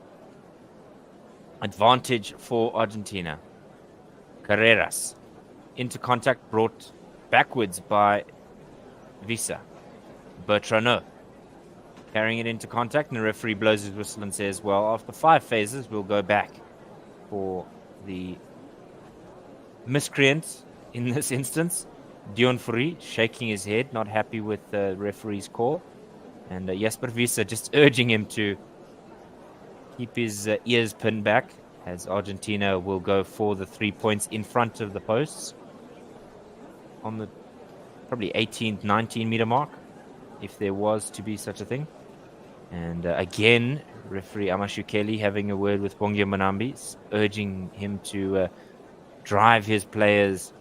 Advantage for Argentina. Carreras into contact, brought backwards by Visa. Bertrano carrying it into contact, and the referee blows his whistle and says, well, after 5 phases, we'll go back for the miscreant in this instance. Dion Fourie shaking his head, not happy with the referee's call. And Jesper Visa just urging him to keep his ears pinned back, as Argentina will go for the 3 points in front of the posts on the probably 18th, 19 meter mark, if there was to be such a thing. And again, referee Amashu Kelly having a word with Bongia Manambi, urging him to drive his players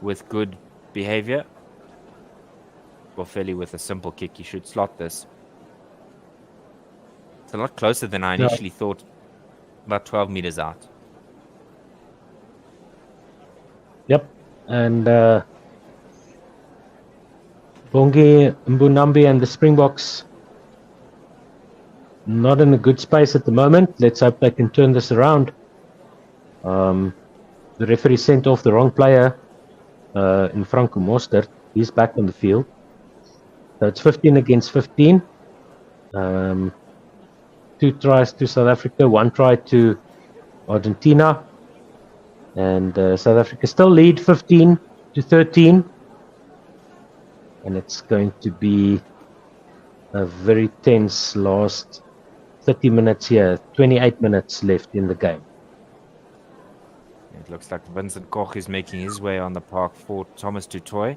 with good behavior. Bofeli with a simple kick. He should slot this. It's a lot closer than I initially thought. About 12 meters out. Yep. And Bongi, Mbunambi and the Springboks not in a good space at the moment. Let's hope they can turn this around. The referee sent off the wrong player in Franco Mostert. He's back on the field. So it's 15 against 15. 2 tries to South Africa, 1 try to Argentina. And South Africa still lead 15-13. And it's going to be a very tense last 30 minutes here. 28 minutes left in the game. It looks like Vincent Koch is making his way on the park for Thomas du Toit.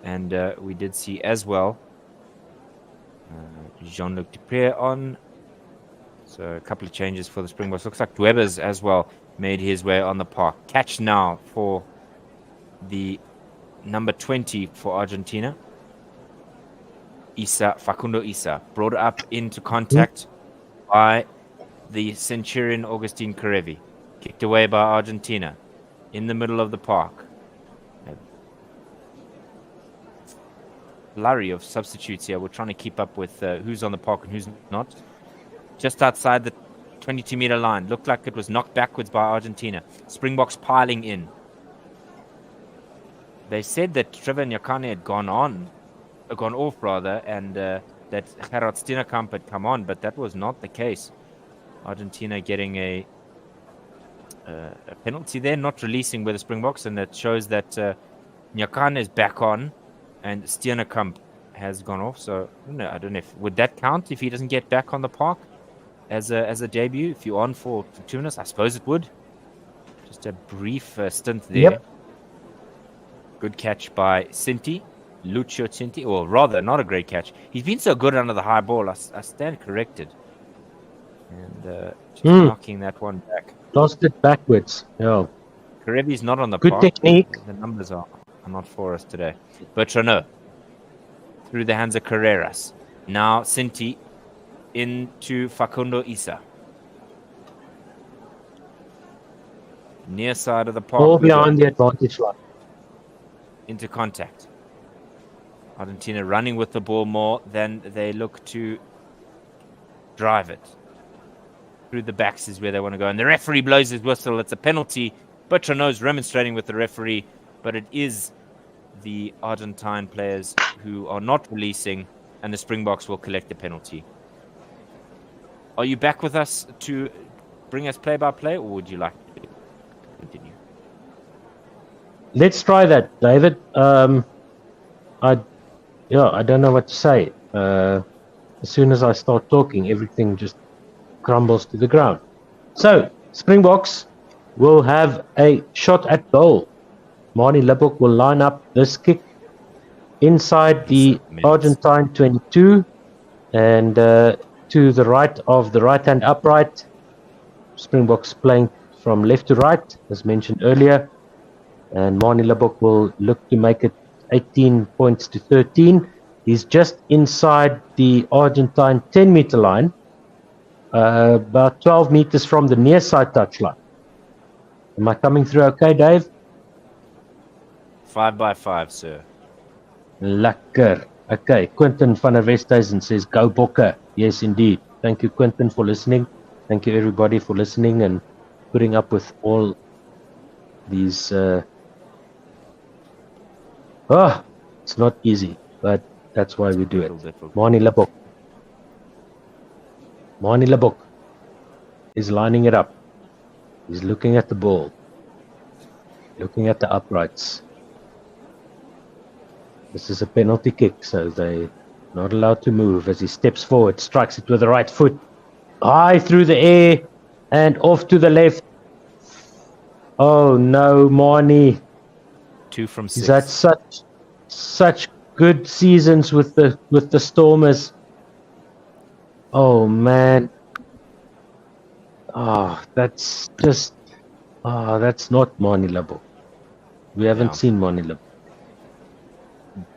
And we did see as well Jean-Luc Dupré on. So a couple of changes for the Springboks. Looks like Dwebers as well made his way on the park. Catch now for the number 20 for Argentina. Facundo Issa brought up into contact by the Centurion Augustine Karevi. Kicked away by Argentina in the middle of the park. A flurry of substitutes here. We're trying to keep up with who's on the park and who's not. Just outside the 22-meter line. Looked like it was knocked backwards by Argentina. Springboks piling in. They said that Trevor Nyakane had gone off, and that Gerard Steenekamp had come on, but that was not the case. Argentina getting a penalty there, not releasing with the Springboks, and that shows that Nyakane is back on, and Steenekamp has gone off. So I don't know if would that count if he doesn't get back on the park as a debut. If you're on for 2 minutes, I suppose it would. Just a brief stint there. Yep. Good catch by Cinti. Lucio Cinti, or rather, not a great catch. He's been so good under the high ball. I stand corrected. And just knocking that one back. Lost it backwards. Yeah. Karevi's not on the Good park. technique. The numbers are not for us today. Bertrano through the hands of Carreras. Now Cinti into Facundo Issa. Near side of the park. All behind the advantage line. Into contact. Argentina running with the ball more than they look to drive it. Through the backs is where they want to go. And the referee blows his whistle. It's a penalty. Bertrano's remonstrating with the referee, but it is the Argentine players who are not releasing, and the Springboks will collect the penalty. Are you back with us to bring us play-by-play, or would you like to continue? Let's try that, David. I don't know what to say. As soon as I start talking, everything just crumbles to the ground. So, Springboks will have a shot at goal. Marnie Lubbock will line up this kick inside the Argentine 22 and to the right of the right-hand upright. Springboks playing from left to right, as mentioned earlier. And Marnie Lubbock will look to make it 18 points to 13. He's just inside the Argentine 10-meter line, about 12 meters from the near side touchline. Am I coming through okay, Dave? 5x5, sir. Lekker. Okay, Quentin van der Westhuizen says, go Bokke. Yes, indeed. Thank you, Quentin, for listening. Thank you, everybody, for listening and putting up with all these... it's not easy, but that's why we do it. Marnie Lubbock is lining it up. He's looking at the ball, looking at the uprights. This is a penalty kick, so they're not allowed to move as he steps forward, strikes it with the right foot, high through the air and off to the left. Oh no, Marnie. 2 from 6. He's had such good seasons with the Stormers. Oh man. That's not Marnie Lubbock. We haven't seen Marnie Lubbock.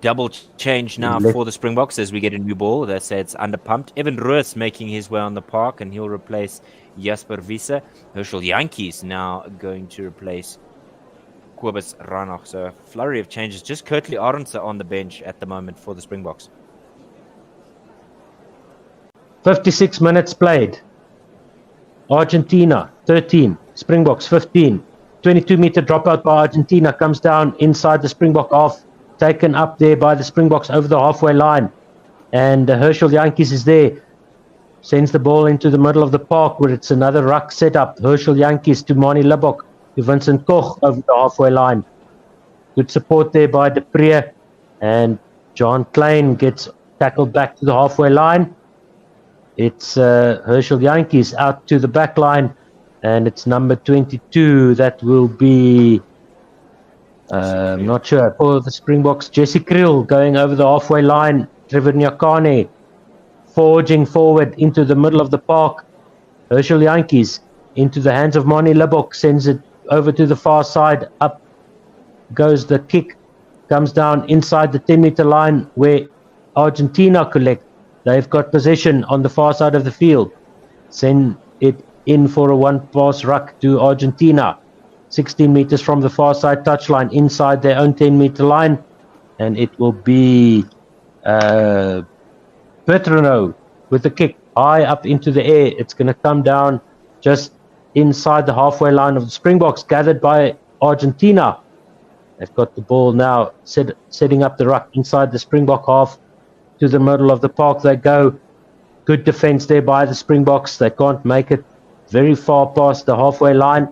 Double change now for the Springboks as we get a new ball. They say it's underpumped. Evan Roos making his way on the park, and he'll replace Jasper Wiese. Herschel Yankees now going to replace Kobus Ranach. So a flurry of changes. Just Kurtley Arendse on the bench at the moment for the Springboks. 56 minutes played. Argentina 13, Springboks 15. 22-meter dropout by Argentina comes down inside the Springbok half, taken up there by the Springboks over the halfway line. And Herschel Yankees is there. Sends the ball into the middle of the park where it's another ruck setup. Herschel Yankees to Mani Libbok, to Vincent Koch over the halfway line. Good support there by De Pre. And John Klein gets tackled back to the halfway line. It's Herschel Yankees out to the back line. And it's number 22. That will be, I'm not sure, for the Springboks. Jesse Kriel going over the halfway line. Trevor Nyakane forging forward into the middle of the park. Herschel Yankees into the hands of Mani Libbok. Sends it over to the far side. Up goes the kick. Comes down inside the 10-meter line where Argentina collect. They've got possession on the far side of the field. Send it in for a one-pass ruck to Argentina. 16 meters from the far side touchline, inside their own 10-meter line. And it will be Petrino with the kick high up into the air. It's going to come down just inside the halfway line of the Springboks, gathered by Argentina. They've got the ball now, setting up the ruck inside the Springbok half. To the middle of the park they go. Good defense there by the Springboks. They can't make it very far past the halfway line.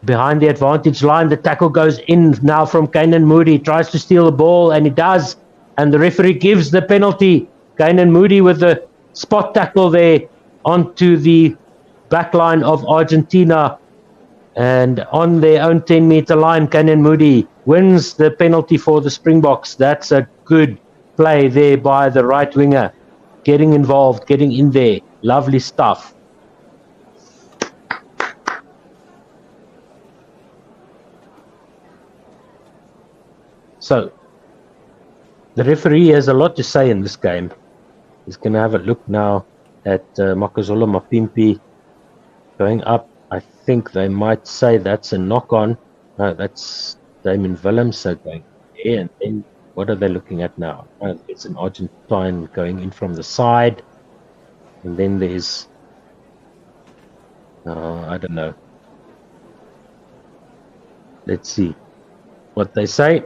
Behind the advantage line, the tackle goes in now from Kainan Moody. Tries to steal the ball, and he does. And the referee gives the penalty. Kainan Moody with the spot tackle there onto the back line of Argentina. And on their own 10-meter line, Kainan Moody wins the penalty for the Springboks. That's a good play there by the right winger. Getting involved, getting in there. Lovely stuff. So, the referee has a lot to say in this game. He's going to have a look now at Makazolo Mapimpi going up. I think they might say that's a knock-on. No, that's Damien Willems going there. And then what are they looking at now? It's an Argentine going in from the side. And then there's, I don't know. Let's see what they say.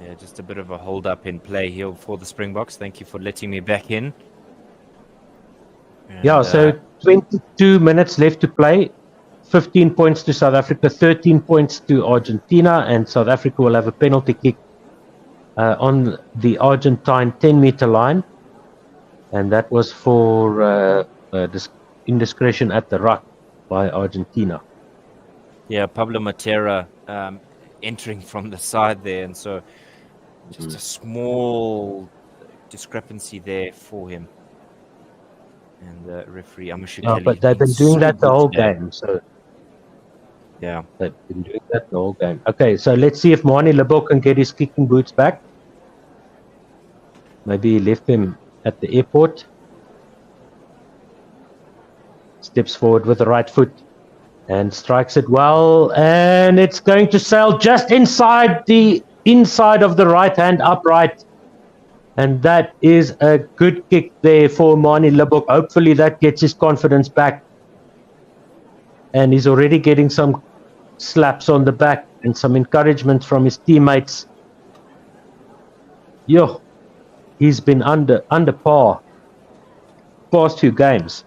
Yeah, just a bit of a hold-up in play here for the Springboks. Thank you for letting me back in. And, yeah, so 22 minutes left to play. 15 points to South Africa, 13 points to Argentina, and South Africa will have a penalty kick on the Argentine 10-meter line. And that was for indiscretion at the ruck by Argentina. Yeah, Pablo Matera entering from the side there, and so just a small discrepancy there for him. And the referee, No, but they've been doing that the whole game. So yeah, they've been doing that the whole game. Okay, so let's see if Mani Libbok can get his kicking boots back. Maybe he left them at the airport. Steps forward with the right foot and strikes it well, and it's going to sail just inside of the right hand upright. And that is a good kick there for Mani Libbok. Hopefully that gets his confidence back. And he's already getting some slaps on the back and some encouragement from his teammates. Yo, he's been under par past few games.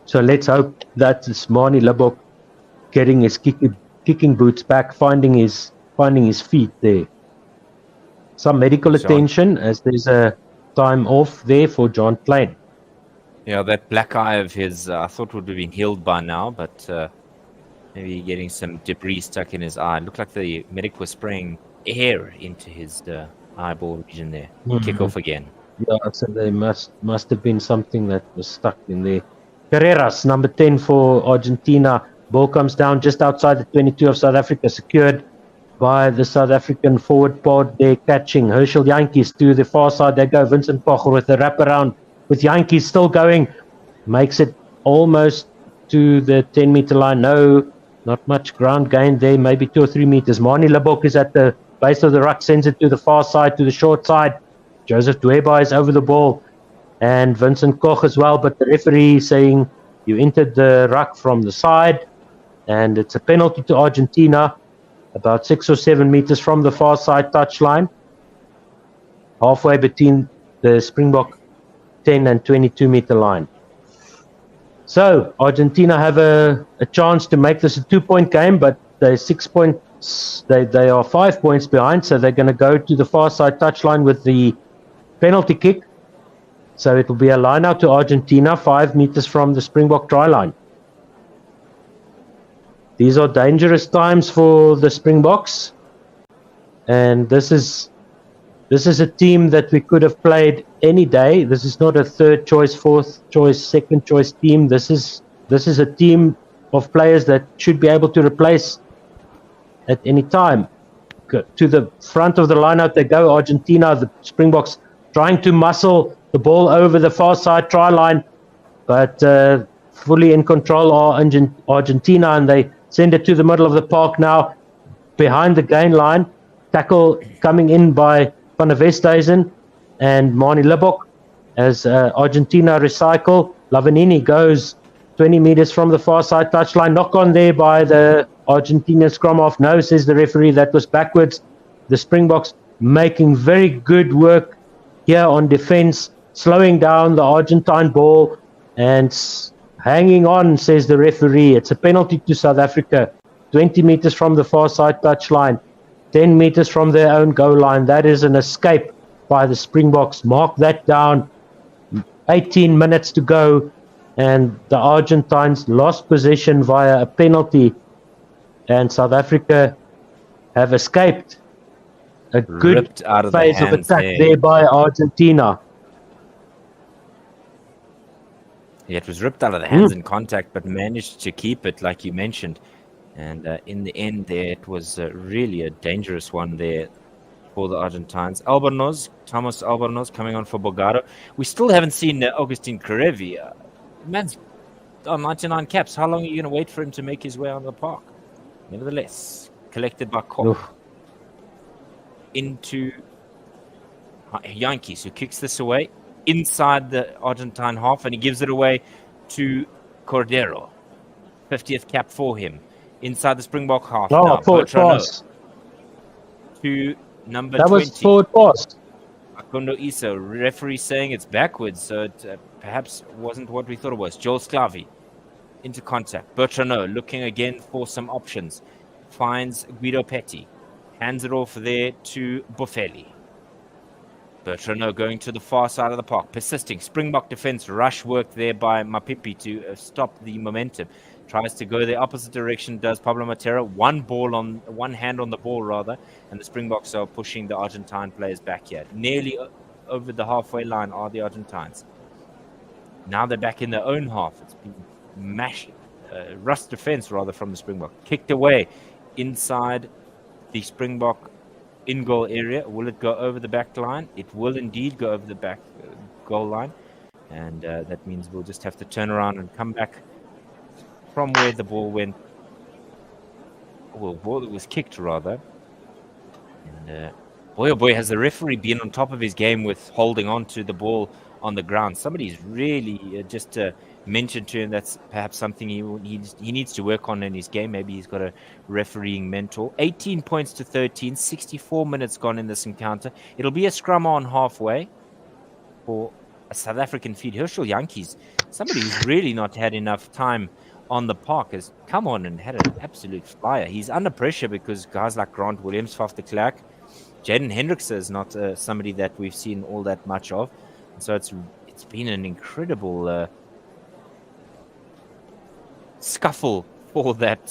So let's hope that it's Mani Libbok getting his kicking boots back, finding his feet there. Some medical attention as there's a time off there for John Klein. Yeah, that black eye of his, I thought would have been healed by now, but maybe getting some debris stuck in his eye. It looked like the medic was spraying air into his eyeball region there. Kick off again. Yeah, so there must have been something that was stuck in there. Carreras, number 10 for Argentina, Ball comes down just outside the 22 of South Africa, secured by the South African forward pod. They're catching Herschel Jantjies to the far side. They go Vincent Kocher with the wraparound, with Jantjies still going, makes it almost to the 10-meter line. No, not much ground gain there, maybe 2 or 3 meters. Mani Labok is at the base of the ruck, sends it to the far side, to the short side. Joseph Dweba is over the ball, and Vincent Koch as well, but the referee saying you entered the ruck from the side, and it's a penalty to Argentina, about 6 or 7 meters from the far side touchline, halfway between the Springbok 10 and 22 meter line. So Argentina have a chance to make this a 2-point game, but they're 6 points. They are 5 points behind, so they're going to go to the far side touchline with the penalty kick. So it will be a line out to Argentina, 5 meters from the Springbok try line. These are dangerous times for the Springboks, and this is a team that we could have played any day. This is not a third choice, fourth choice, second choice team. This is a team of players that should be able to replace at any time. To the front of the lineup they go. Argentina, the Springboks trying to muscle the ball over the far side try line, but fully in control are Argentina, and they send it to the middle of the park now, behind the gain line. Tackle coming in by Van der Westhuizen and Mani Labok as Argentina recycle. Lavanini goes 20 meters from the far side touchline. Knock on there by the Argentinian scrum half. No, says the referee, that was backwards. The Springboks making very good work here on defense, slowing down the Argentine ball and hanging on, says the referee. It's a penalty to South Africa. 20 meters from the far side touchline, 10 meters from their own goal line. That is an escape by the Springboks. Mark that down. 18 minutes to go, and the Argentines lost possession via a penalty, and South Africa have escaped a good phase of attack there by Argentina. Yeah, it was ripped out of the hands in contact, but managed to keep it, like you mentioned. And in the end there, it was really a dangerous one there for the Argentines. Thomas Albornoz coming on for Bogado. We still haven't seen Augustin Karevi. Man's on 99 caps. How long are you going to wait for him to make his way on the park? Nevertheless, collected by Koch. Into Jantjies, who kicks this away inside the Argentine half, and he gives it away to Cordero. 50th cap for him. Inside the Springbok half. Forward pass. To number 20. That was forward pass. Akundo Issa, referee saying it's backwards, so it perhaps wasn't what we thought it was. Joel Sclavi into contact. Bertrano looking again for some options. Finds Guido Petty. Hands it off there to Boffelli. Bertrano going to the far side of the park, persisting. Springbok defense rush work there by Mapipi to stop the momentum. Tries to go the opposite direction, does Pablo Matera. One hand on the ball, rather, and the Springboks are pushing the Argentine players back here. Nearly over the halfway line are the Argentines. Now they're back in their own half. It's been mashed, rust defense, rather, from the Springbok. Kicked away inside the Springbok in-goal area. Will it go over the back line? It will indeed go over the back goal line. And that means we'll just have to turn around and come back from where the ball went. Well, ball that was kicked, rather. And boy, oh boy, has the referee been on top of his game with holding on to the ball on the ground. Somebody's really just mentioned to him that's perhaps something he needs to work on in his game. Maybe he's got a refereeing mentor. 18 points to 13, 64 minutes gone in this encounter. It'll be a scrum on halfway for a South African feed. Herschel Jantjies, somebody who's really not had enough time on the park, has come on and had an absolute flyer. He's under pressure because guys like Grant Williams, Faf de Klerk, Jaden Hendricks is not somebody that we've seen all that much of. So it's been an incredible scuffle for that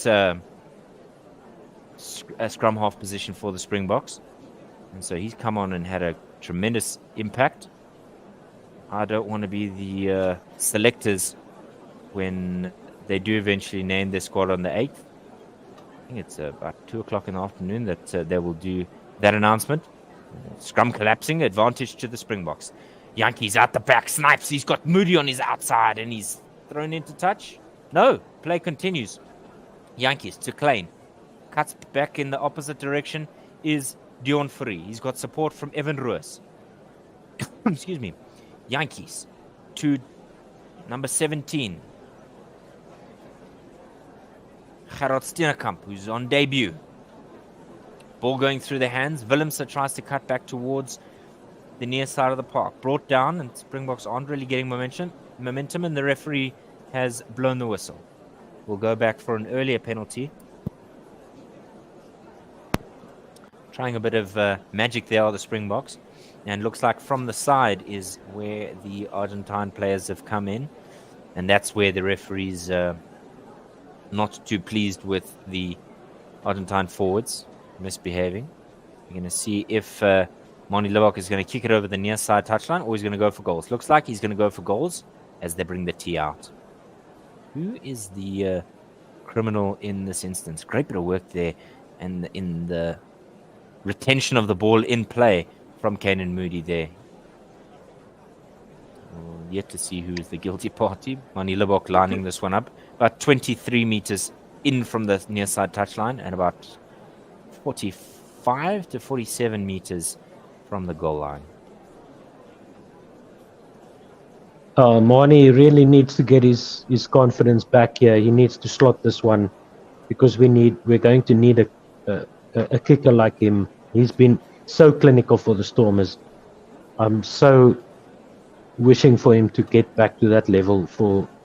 scrum half position for the Springboks. And so he's come on and had a tremendous impact. I don't want to be the selectors when they do eventually name their squad on the 8th. I think it's about 2 o'clock in the afternoon that they will do that announcement. Scrum collapsing, advantage to the Springboks. Yankees out the back, snipes. He's got Moody on his outside and he's thrown into touch. No, play continues. Yankees to Klein. Cuts back in the opposite direction is Dion Free. He's got support from Evan Roos. Excuse me. Yankees to number 17. Gerard Steenkamp, who's on debut. Ball going through the hands. Willemse tries to cut back towards the near side of the park. Brought down, and Springboks aren't really getting momentum, and the referee has blown the whistle. We'll go back for an earlier penalty. Trying a bit of magic there are the Springboks. And looks like from the side is where the Argentine players have come in. And that's where the referee's not too pleased with the Argentine forwards misbehaving. We're going to see if Mani Libbok is going to kick it over the near side touchline or he's going to go for goals. Looks like he's going to go for goals as they bring the tee out. Who is the criminal in this instance? Great bit of work there and in the retention of the ball in play from Kanan Moody there. We'll yet to see who is the guilty party. Mani Libbok lining this one up. About 23 meters in from the near side touchline and about 45 to 47 meters from the goal line. Mani really needs to get his confidence back here. He needs to slot this one because we're going to need a kicker like him. He's been so clinical for the Stormers. I'm so wishing for him to get back to that level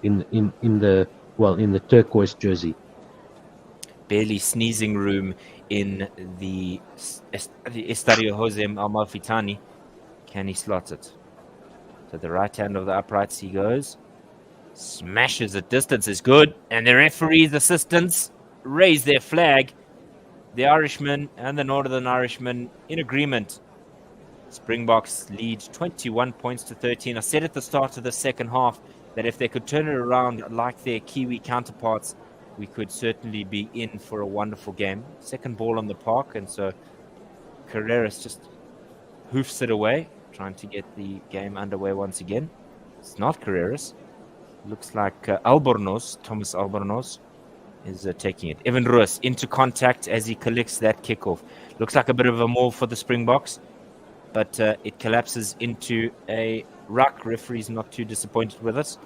in the turquoise jersey. Barely sneezing room in the Estadio Jose Amalfitani. Can he slot it? To the right hand of the uprights he goes. Smashes it. Distance is good. And the referee's assistants raise their flag. The Irishman and the Northern Irishman in agreement. Springboks lead 21 points to 13. I said at the start of the second half that if they could turn it around like their Kiwi counterparts, we could certainly be in for a wonderful game. Second ball on the park, and so Carreras just hoofs it away, trying to get the game underway once again. It's not Carreras. Looks like Thomas Albornoz, is taking it. Evan Roos into contact as he collects that kickoff. Looks like a bit of a maul for the Springboks, but it collapses into a ruck. Referee's not too disappointed with us.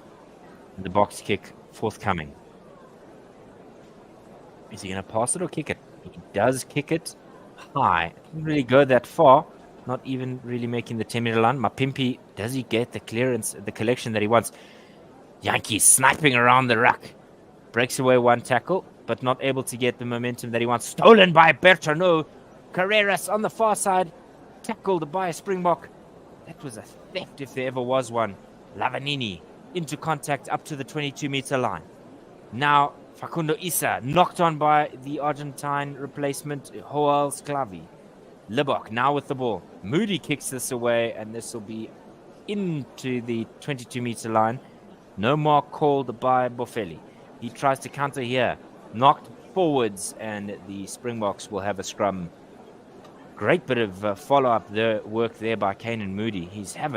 And the box kick forthcoming. Is he going to pass it or kick it? He does kick it high. Didn't really go that far. Not even really making the 10-meter line. Mapimpi, does he get the clearance, the collection that he wants? Yankees sniping around the ruck. Breaks away one tackle, but not able to get the momentum that he wants. Stolen by Bertrand. Carreras on the far side. Tackled by a Springbok. That was a theft if there ever was one. Lavanini into contact up to the 22-meter line. Now Facundo Issa knocked on by the Argentine replacement Joel Sclavi. Libbok now with the ball. Moody kicks this away, and this will be into the 22-meter line. No mark called by Boffelli. He tries to counter here. Knocked forwards, and the Springboks will have a scrum. Great bit of follow-up work there by Kanan Moody. He's had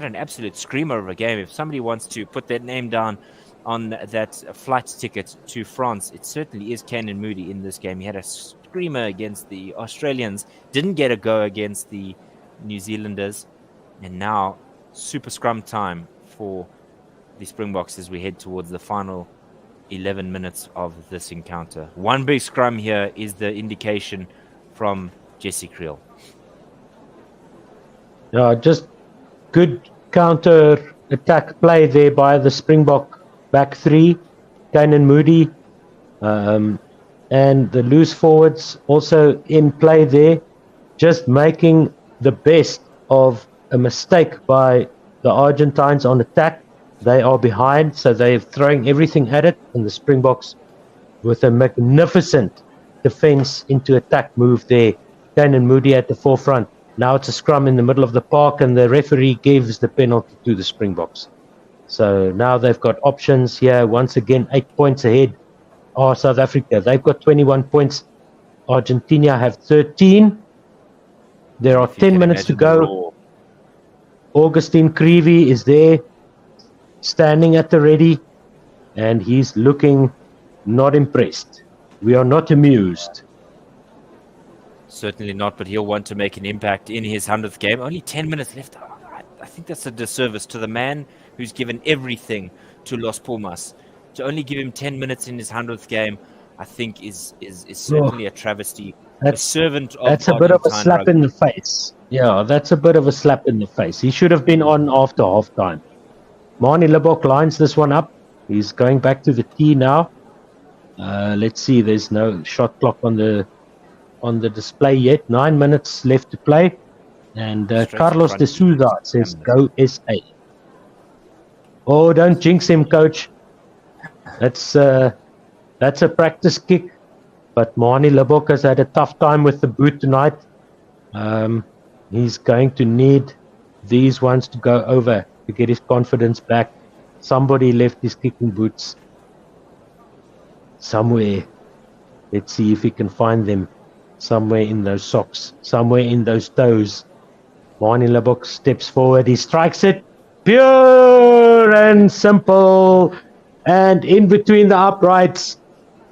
an absolute screamer of a game. If somebody wants to put that name down on that flight ticket to France, it certainly is Kanan Moody in this game. He had a screamer against the Australians, didn't get a go against the New Zealanders, and now super scrum time for the Springboks as we head towards the final 11 minutes of this encounter. One big scrum here is the indication from Jesse Creel. Yeah, just good counter attack play there by the Springbok back three, Kanan Moody, and the loose forwards also in play there, just making the best of a mistake by the Argentines on attack. They are behind, so they're throwing everything at it, and the Springboks with a magnificent defense into attack move there. Kanan Moody at the forefront. Now it's a scrum in the middle of the park, and the referee gives the penalty to the Springboks. So now they've got options here. Once again, 8 points ahead are South Africa. They've got 21 points. Argentina have 13. There are 10 minutes to go. Augustine Creevy is there, standing at the ready, and he's looking not impressed. We are not amused. Certainly not, but he'll want to make an impact in his 100th game. Only 10 minutes left. I think that's a disservice to the man who's given everything to Los Pumas. To only give him 10 minutes in his 100th game, I think is certainly a travesty. That's a bit of a slap in the face. Yeah, that's a bit of a slap in the face. He should have been on after halftime. Manie Libbok lines this one up. He's going back to the tee now. Let's see. There's no shot clock on the display yet. 9 minutes left to play. And Carlos de Souza says, "Go SA." Oh, don't jinx him, coach. That's a practice kick. But Manie Libbok has had a tough time with the boot tonight. He's going to need these ones to go over to get his confidence back. Somebody left his kicking boots somewhere. Let's see if he can find them. Somewhere in those socks, somewhere in those toes. Manie Libbok steps forward. He strikes it. Pure and simple. And in between the uprights.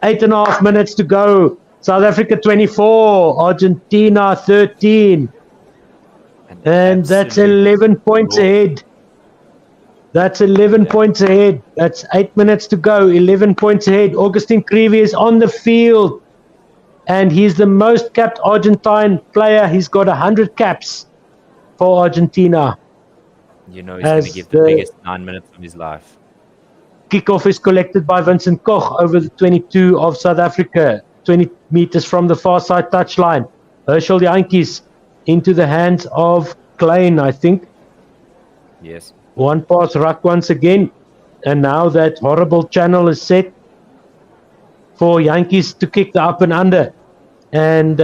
8.5 minutes to go. South Africa 24. Argentina 13. And that's 11 points ahead. That's 11 points ahead. That's 8 minutes to go. 11 points ahead. Augustine Creevy is on the field. And he's the most capped Argentine player. He's got 100 caps for Argentina. You know he's going to give the biggest 9 minutes of his life. Kickoff is collected by Vincent Koch over the 22 of South Africa. 20 meters from the far side touchline. Herschel Jantjies into the hands of Klein, I think. Yes. One pass ruck once again. And now that horrible channel is set for Jantjies to kick the up and under. And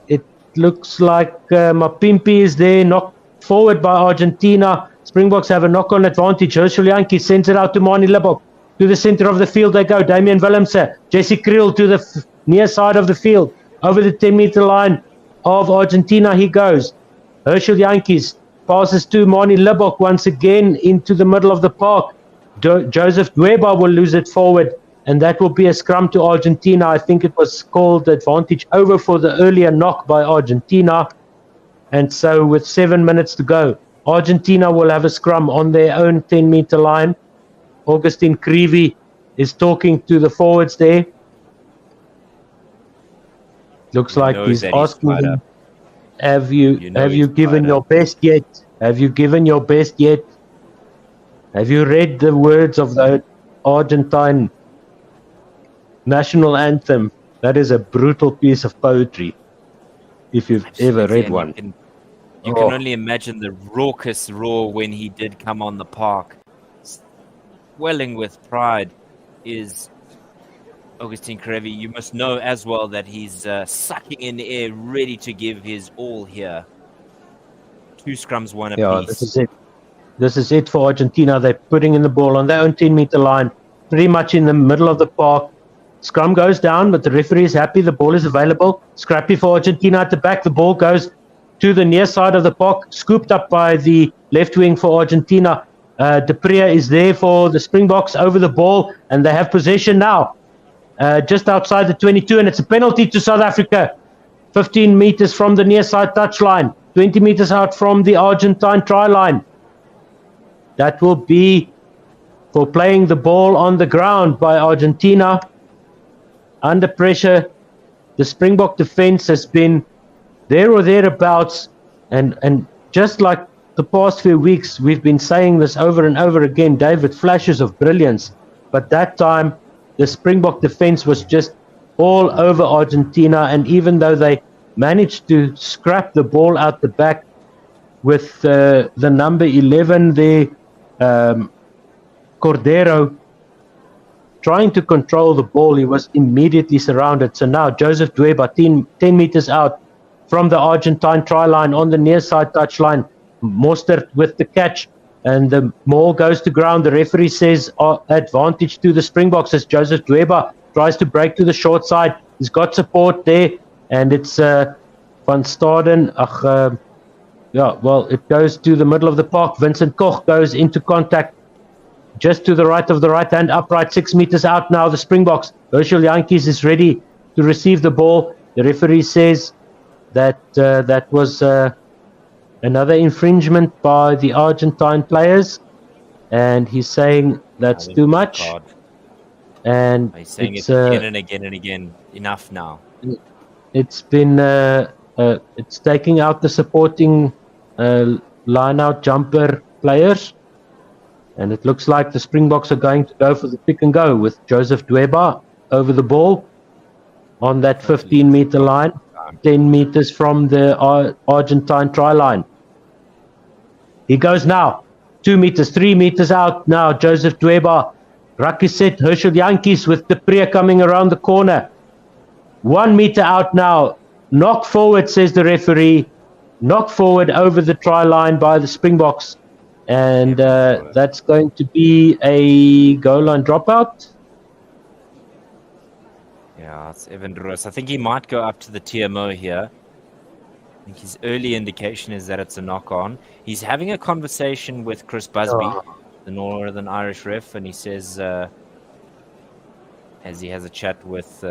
it looks like Mapimpi is there, knocked forward by Argentina. Springboks have a knock-on advantage. Herschel Jantjies sends it out to Manie Libbok. To the center of the field they go. Damian Willemse. Jesse Kriel to the near side of the field. Over the 10-meter line of Argentina he goes. Herschel Jantjies passes to Manie Libbok once again into the middle of the park. Joseph Dweba will lose it forward. And that will be a scrum to Argentina. I think it was called advantage over for the earlier knock by Argentina. And so with 7 minutes to go, Argentina will have a scrum on their own 10-meter line. Augustine Creevy is talking to the forwards there. Looks like he's asking them, have you given your best yet? Have you given your best yet? Have you read the words of the Argentine national anthem? That is a brutal piece of poetry, if you've ever read one. You can only imagine the raucous roar when he did come on the park. Swelling with pride is Augustine Creevy. You must know as well that he's sucking in air, ready to give his all here. 2 scrums, 1 apiece. Yeah, this is it. This is it for Argentina. They're putting in the ball on their own 10-meter line, pretty much in the middle of the park. Scrum goes down, but the referee is happy. The ball is available. Scrappy for Argentina at the back. The ball goes to the near side of the park, scooped up by the left wing for Argentina. De Prea is there for the Springboks over the ball, and they have possession now. Just outside the 22, and it's a penalty to South Africa. 15 meters from the near side touchline, 20 meters out from the Argentine try line. That will be for playing the ball on the ground by Argentina. Under pressure, the Springbok defense has been there or thereabouts, and just like the past few weeks, we've been saying this over and over again, David, flashes of brilliance. But that time, the Springbok defense was just all over Argentina, and even though they managed to scrap the ball out the back with the number 11 there, Cordero, trying to control the ball, he was immediately surrounded. So now Joseph Dweba, 10 meters out from the Argentine try line on the near side touchline. Mostert with the catch. and the ball goes to ground. The referee says advantage to the Springboks as Joseph Dweba tries to break to the short side. He's got support there, and it's Van Staden. It goes to the middle of the park. Vincent Koch goes into contact just to the right of the right-hand upright, 6 meters out now. The Springboks. Herschel Jantjies is ready to receive the ball. The referee says that that was another infringement by the Argentine players, and he's saying that's too much. And he's saying it again and again and again. Enough now. It's been it's taking out the supporting line-out jumper players, and it looks like the Springboks are going to go for the pick and go with Joseph Dweba over the ball on that 15-meter line, 10 meters from the Argentine try line. He goes now, 2 meters, 3 meters out now, Joseph Dweba. Rakiset, Herschel Jantjies with De Pre coming around the corner. 1 meter out now, knock forward, says the referee. Knock forward over the try line by the Springboks. And that's going to be a goal line dropout. Yeah, it's Evan Roos. I think he might go up to the TMO here. I think his early indication is that it's a knock-on. He's having a conversation with Chris Busby, the Northern Irish ref, and he says, as he has a chat with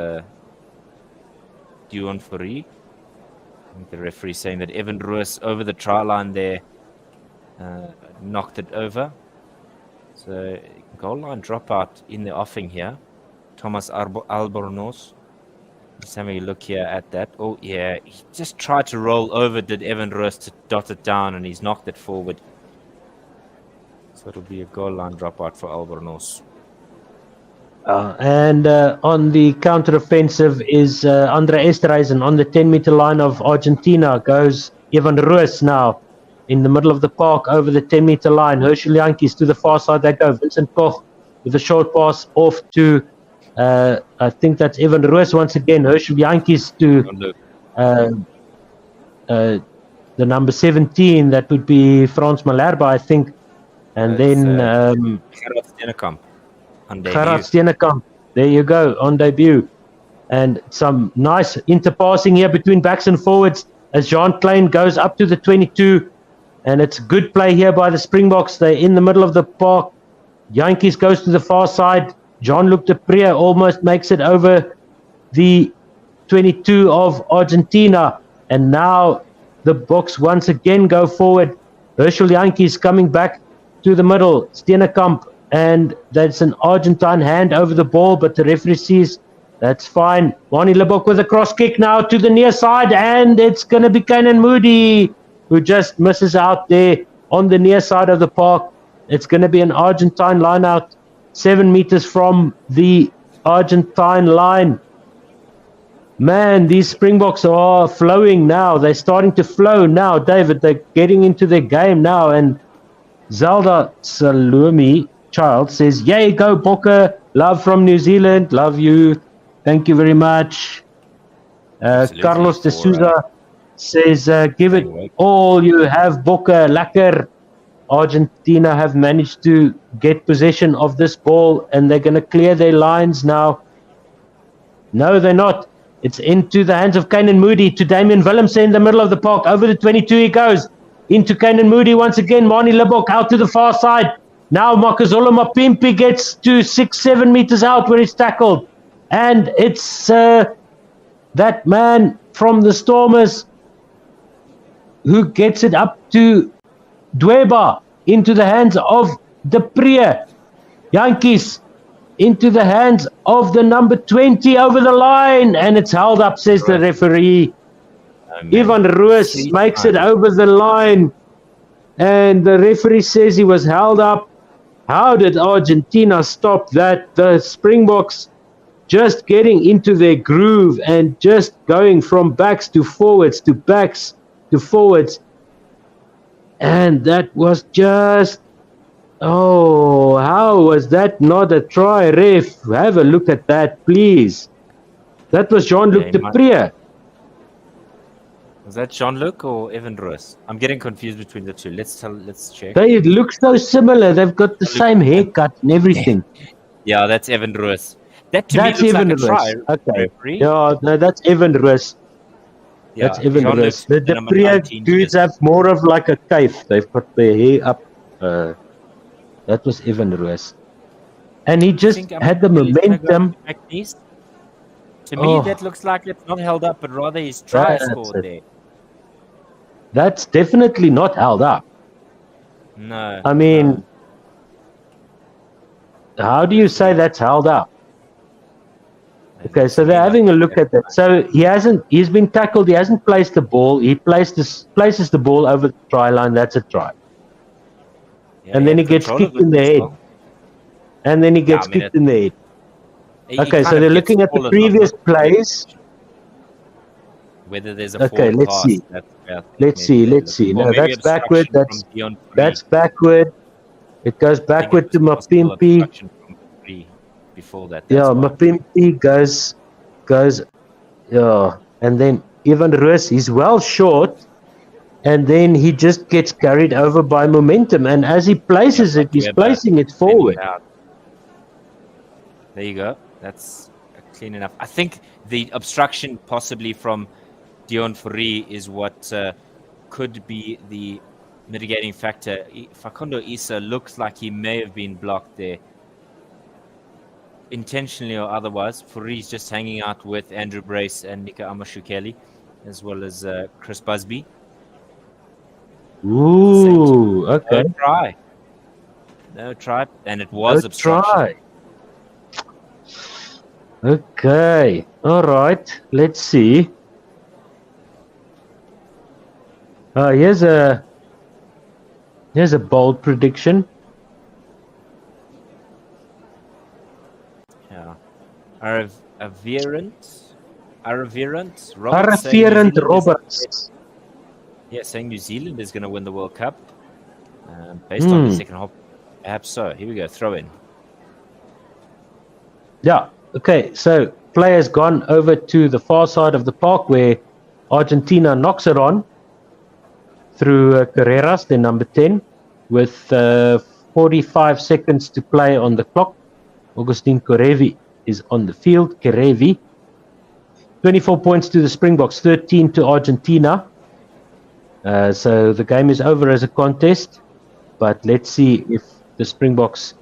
Duan Fourie, I think the referee saying that Evan Roos over the try line there knocked it over. So goal line dropout in the offing here. Thomas Albornoz. Just having a look here at that. Oh, yeah. He just tried to roll over, did Evan Roos to dot it down, and he's knocked it forward. So it'll be a goal line dropout for Albornoz. And on the counter-offensive is Andre Esterhuizen on the 10-meter line of Argentina. Goes Evan Roos now in the middle of the park over the 10-meter line. Herschel Jantjies to the far side they go. Vincent Koch with a short pass off to I think that's Evan Roos once again. Herschel Jantjies to the number 17. That would be Frans Malherbe, I think. And then Gerard Steenekamp on debut. Gerard Steenekamp. There you go, on debut. And some nice interpassing here between backs and forwards as Jean Klein goes up to the 22. And it's good play here by the Springboks. They're in the middle of the park. Jantjies goes to the far side. Jean-Luc De Pre almost makes it over the 22 of Argentina. And now the Boks once again go forward. Herschel Jantjies coming back to the middle. Steenekamp. And that's an Argentine hand over the ball, but the referee sees that's fine. Wani Lebok with a cross kick now to the near side. And it's going to be Kainan Moody who just misses out there on the near side of the park. It's going to be an Argentine line out 7 meters from the Argentine line. Man, these Springboks are flowing now. They're starting to flow now, David. They're getting into their game now. And Zelda Salumi Child says, yay, go Bokke. Love from New Zealand. Love you. Thank you very much. Carlos de Souza says, give it all you have, Bokke. Lekker. Argentina have managed to get possession of this ball and they're going to clear their lines now. No, they're not. It's into the hands of Kainan Moody to Damian Willemse in the middle of the park. Over the 22 he goes. Into Kainan Moody once again. Mani Lebok out to the far side. Now Makazolo Mapimpi gets to 6-7 meters out where he's tackled. And it's that man from the Stormers who gets it up to Dweba into the hands of De Pre. Jantjies into the hands of the number 20 over the line. And it's held up, says the referee. Evan Roos makes it over the line. And the referee says he was held up. How did Argentina stop that? The Springboks just getting into their groove and just going from backs to forwards to backs to forwards. And that was just, oh, how was that not a try, ref? Have a look at that, please. That was Jean-Luc De Pre. Was that Jean-Luc or Evan Roos? I'm getting confused between the two. Let's check. They look so similar. They've got the same haircut and everything. Yeah, that's Evan Roos. That to That's me looks Evan like a try. Roos. Okay. Referee. Yeah, no, that's Evan Roos. That's Evan Jean-Luc, Roos. The number Priya 19 dudes have more of like a cave. They've got their hair up. That was Evan Roos. And he just had the momentum. To me, that looks like it's not held up, but rather his try scored there. That's definitely not held up. No. I mean, how do you say that's held up? Okay, so they're having a look at that. So he's been tackled, he hasn't placed the ball, he places the ball over the try line, that's a try. Yeah, and then he gets kicked in the head. And then he gets kicked in the head. Okay, so they're looking at the previous plays. Whether there's a forward pass. See. Let's see. No, that's backward. That's backward. It goes backward to Mapimpi. Before that. Mapimpi goes. And then Evan Roos, he's well short. And then he just gets carried over by momentum. And as he places it, he's placing it forward. There you go. That's clean enough. I think the obstruction possibly from Dion Fourie is what could be the mitigating factor. Facundo Issa looks like he may have been blocked there, intentionally or otherwise. Fourie's just hanging out with Andrew Brace and Nika Amashukeli, as well as Chris Busby. Ooh, okay. No try. And it was obstruction. Try. Okay, all right. Let's see. Here's a bold prediction. Yeah, Aravirant Roberts. Yeah, saying New Zealand is going to win the World Cup. Based on the second half, perhaps so. Here we go. Throw in. Yeah. Okay, so play has gone over to the far side of the park where Argentina knocks it on through Carreras, the number 10, with 45 seconds to play on the clock. Augustin Kerevi is on the field. Kerevi. 24 points to the Springboks, 13 to Argentina. So the game is over as a contest, but let's see if the Springboks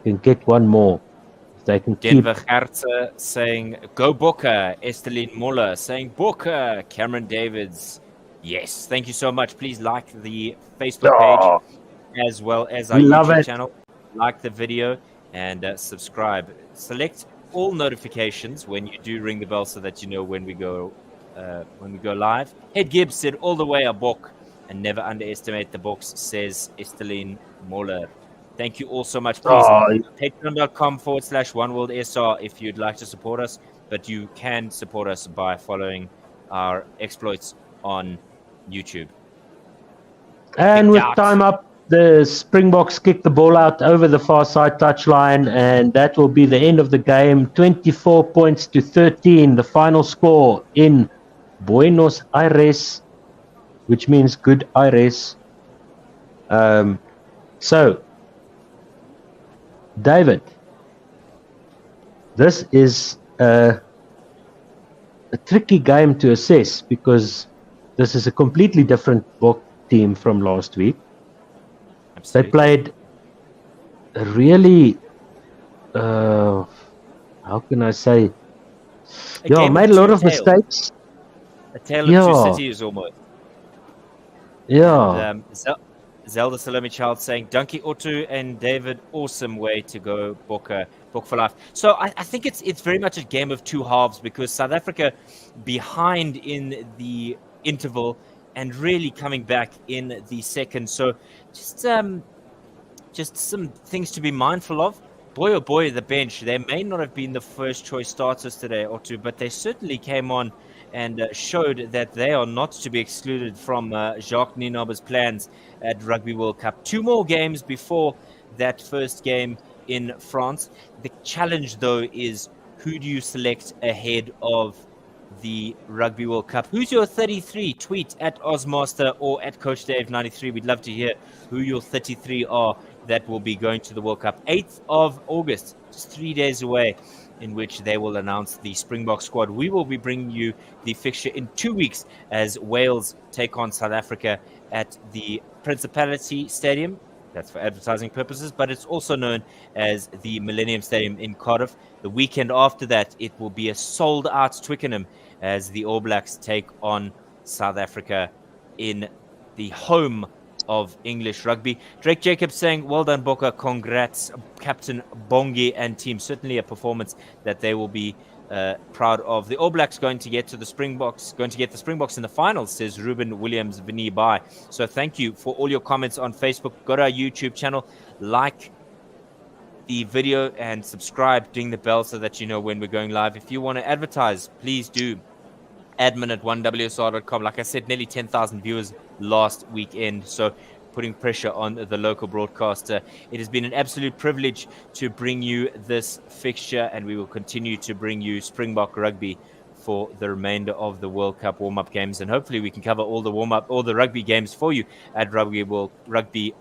can get one more. They can Denver Hertze saying, go Bokke. Esteline Muller saying, Bokke. Cameron Davids. Yes, thank you so much. Please like the Facebook page as well as our YouTube channel. Like the video and subscribe. Select all notifications when you do ring the bell so that you know when we go live. Head Gibbs said all the way a Bok and never underestimate the Boks, says Esteline Muller. Thank you all so much. Please, patreon.com/OneWorldSR if you'd like to support us, but you can support us by following our exploits on YouTube. And with time up, the Springboks kick the ball out over the far side touchline, and that will be the end of the game. 24 points to 13, the final score in Buenos Aires, which means good Aires. So, David, this is a tricky game to assess because this is a completely different team from last week. Absolutely. They played a really, how can I say, made a lot of mistakes. A tale of two cities almost. Yeah. And, Zelda Salome Child saying, Dunky Otto and David, awesome way to go, Book for life. So I think it's very much a game of two halves because South Africa behind in the interval and really coming back in the second. So just some things to be mindful of. Boy, oh boy, the bench. They may not have been the first choice starters today or two, but they certainly came on and showed that they are not to be excluded from Jacques Nienaber's plans at Rugby World Cup. 2 more games before that first game in France. The challenge, though, is who do you select ahead of the Rugby World Cup. Who's your 33? Tweet at Ozmaster or at Coach Dave 93. We'd love to hear who your 33 are that will be going to the World Cup. 8th of August, just 3 days away, in which they will announce the Springbok squad. We will be bringing you the fixture in 2 weeks as Wales take on South Africa at the Principality Stadium. That's for advertising purposes, but it's also known as the Millennium Stadium in Cardiff. The weekend after that, it will be a sold-out Twickenham as the All Blacks take on South Africa in the home of English rugby. Drake Jacobs saying, well done, Boka. Congrats, Captain Bongi and team. Certainly a performance that they will be proud of. The All Blacks going to get the Springboks in the finals, says Ruben Williams Vini Bai. So thank you for all your comments on Facebook. Go to our YouTube channel, like the video and subscribe, ding the bell so that you know when we're going live. If you want to advertise, please do. Admin at 1WSR.com. Like I said, nearly 10,000 viewers last weekend. So putting pressure on the local broadcaster. It has been an absolute privilege to bring you this fixture, and we will continue to bring you Springbok rugby for the remainder of the World Cup warm-up games, and hopefully we can cover all the rugby games for you at Rugby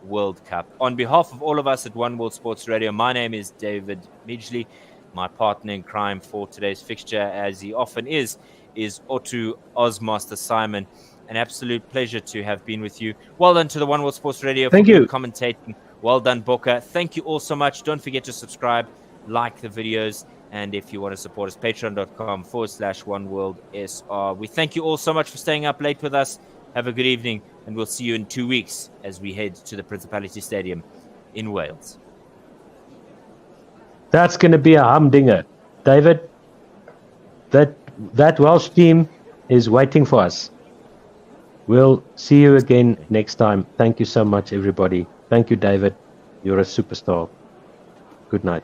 World Cup. On behalf of all of us at One World Sports Radio, my name is David Midgley. My partner in crime for today's fixture, as he often is Otu Ozmaster Simon. An absolute pleasure to have been with you. Well done to the One World Sports Radio for commentating. Well done, Boka. Thank you all so much. Don't forget to subscribe, like the videos, and if you want to support us, patreon.com/OneWorldSR. We thank you all so much for staying up late with us. Have a good evening, and we'll see you in 2 weeks as we head to the Principality Stadium in Wales. That's going to be a humdinger. David, that Welsh team is waiting for us. We'll see you again next time. Thank you so much, everybody. Thank you, David. You're a superstar. Good night.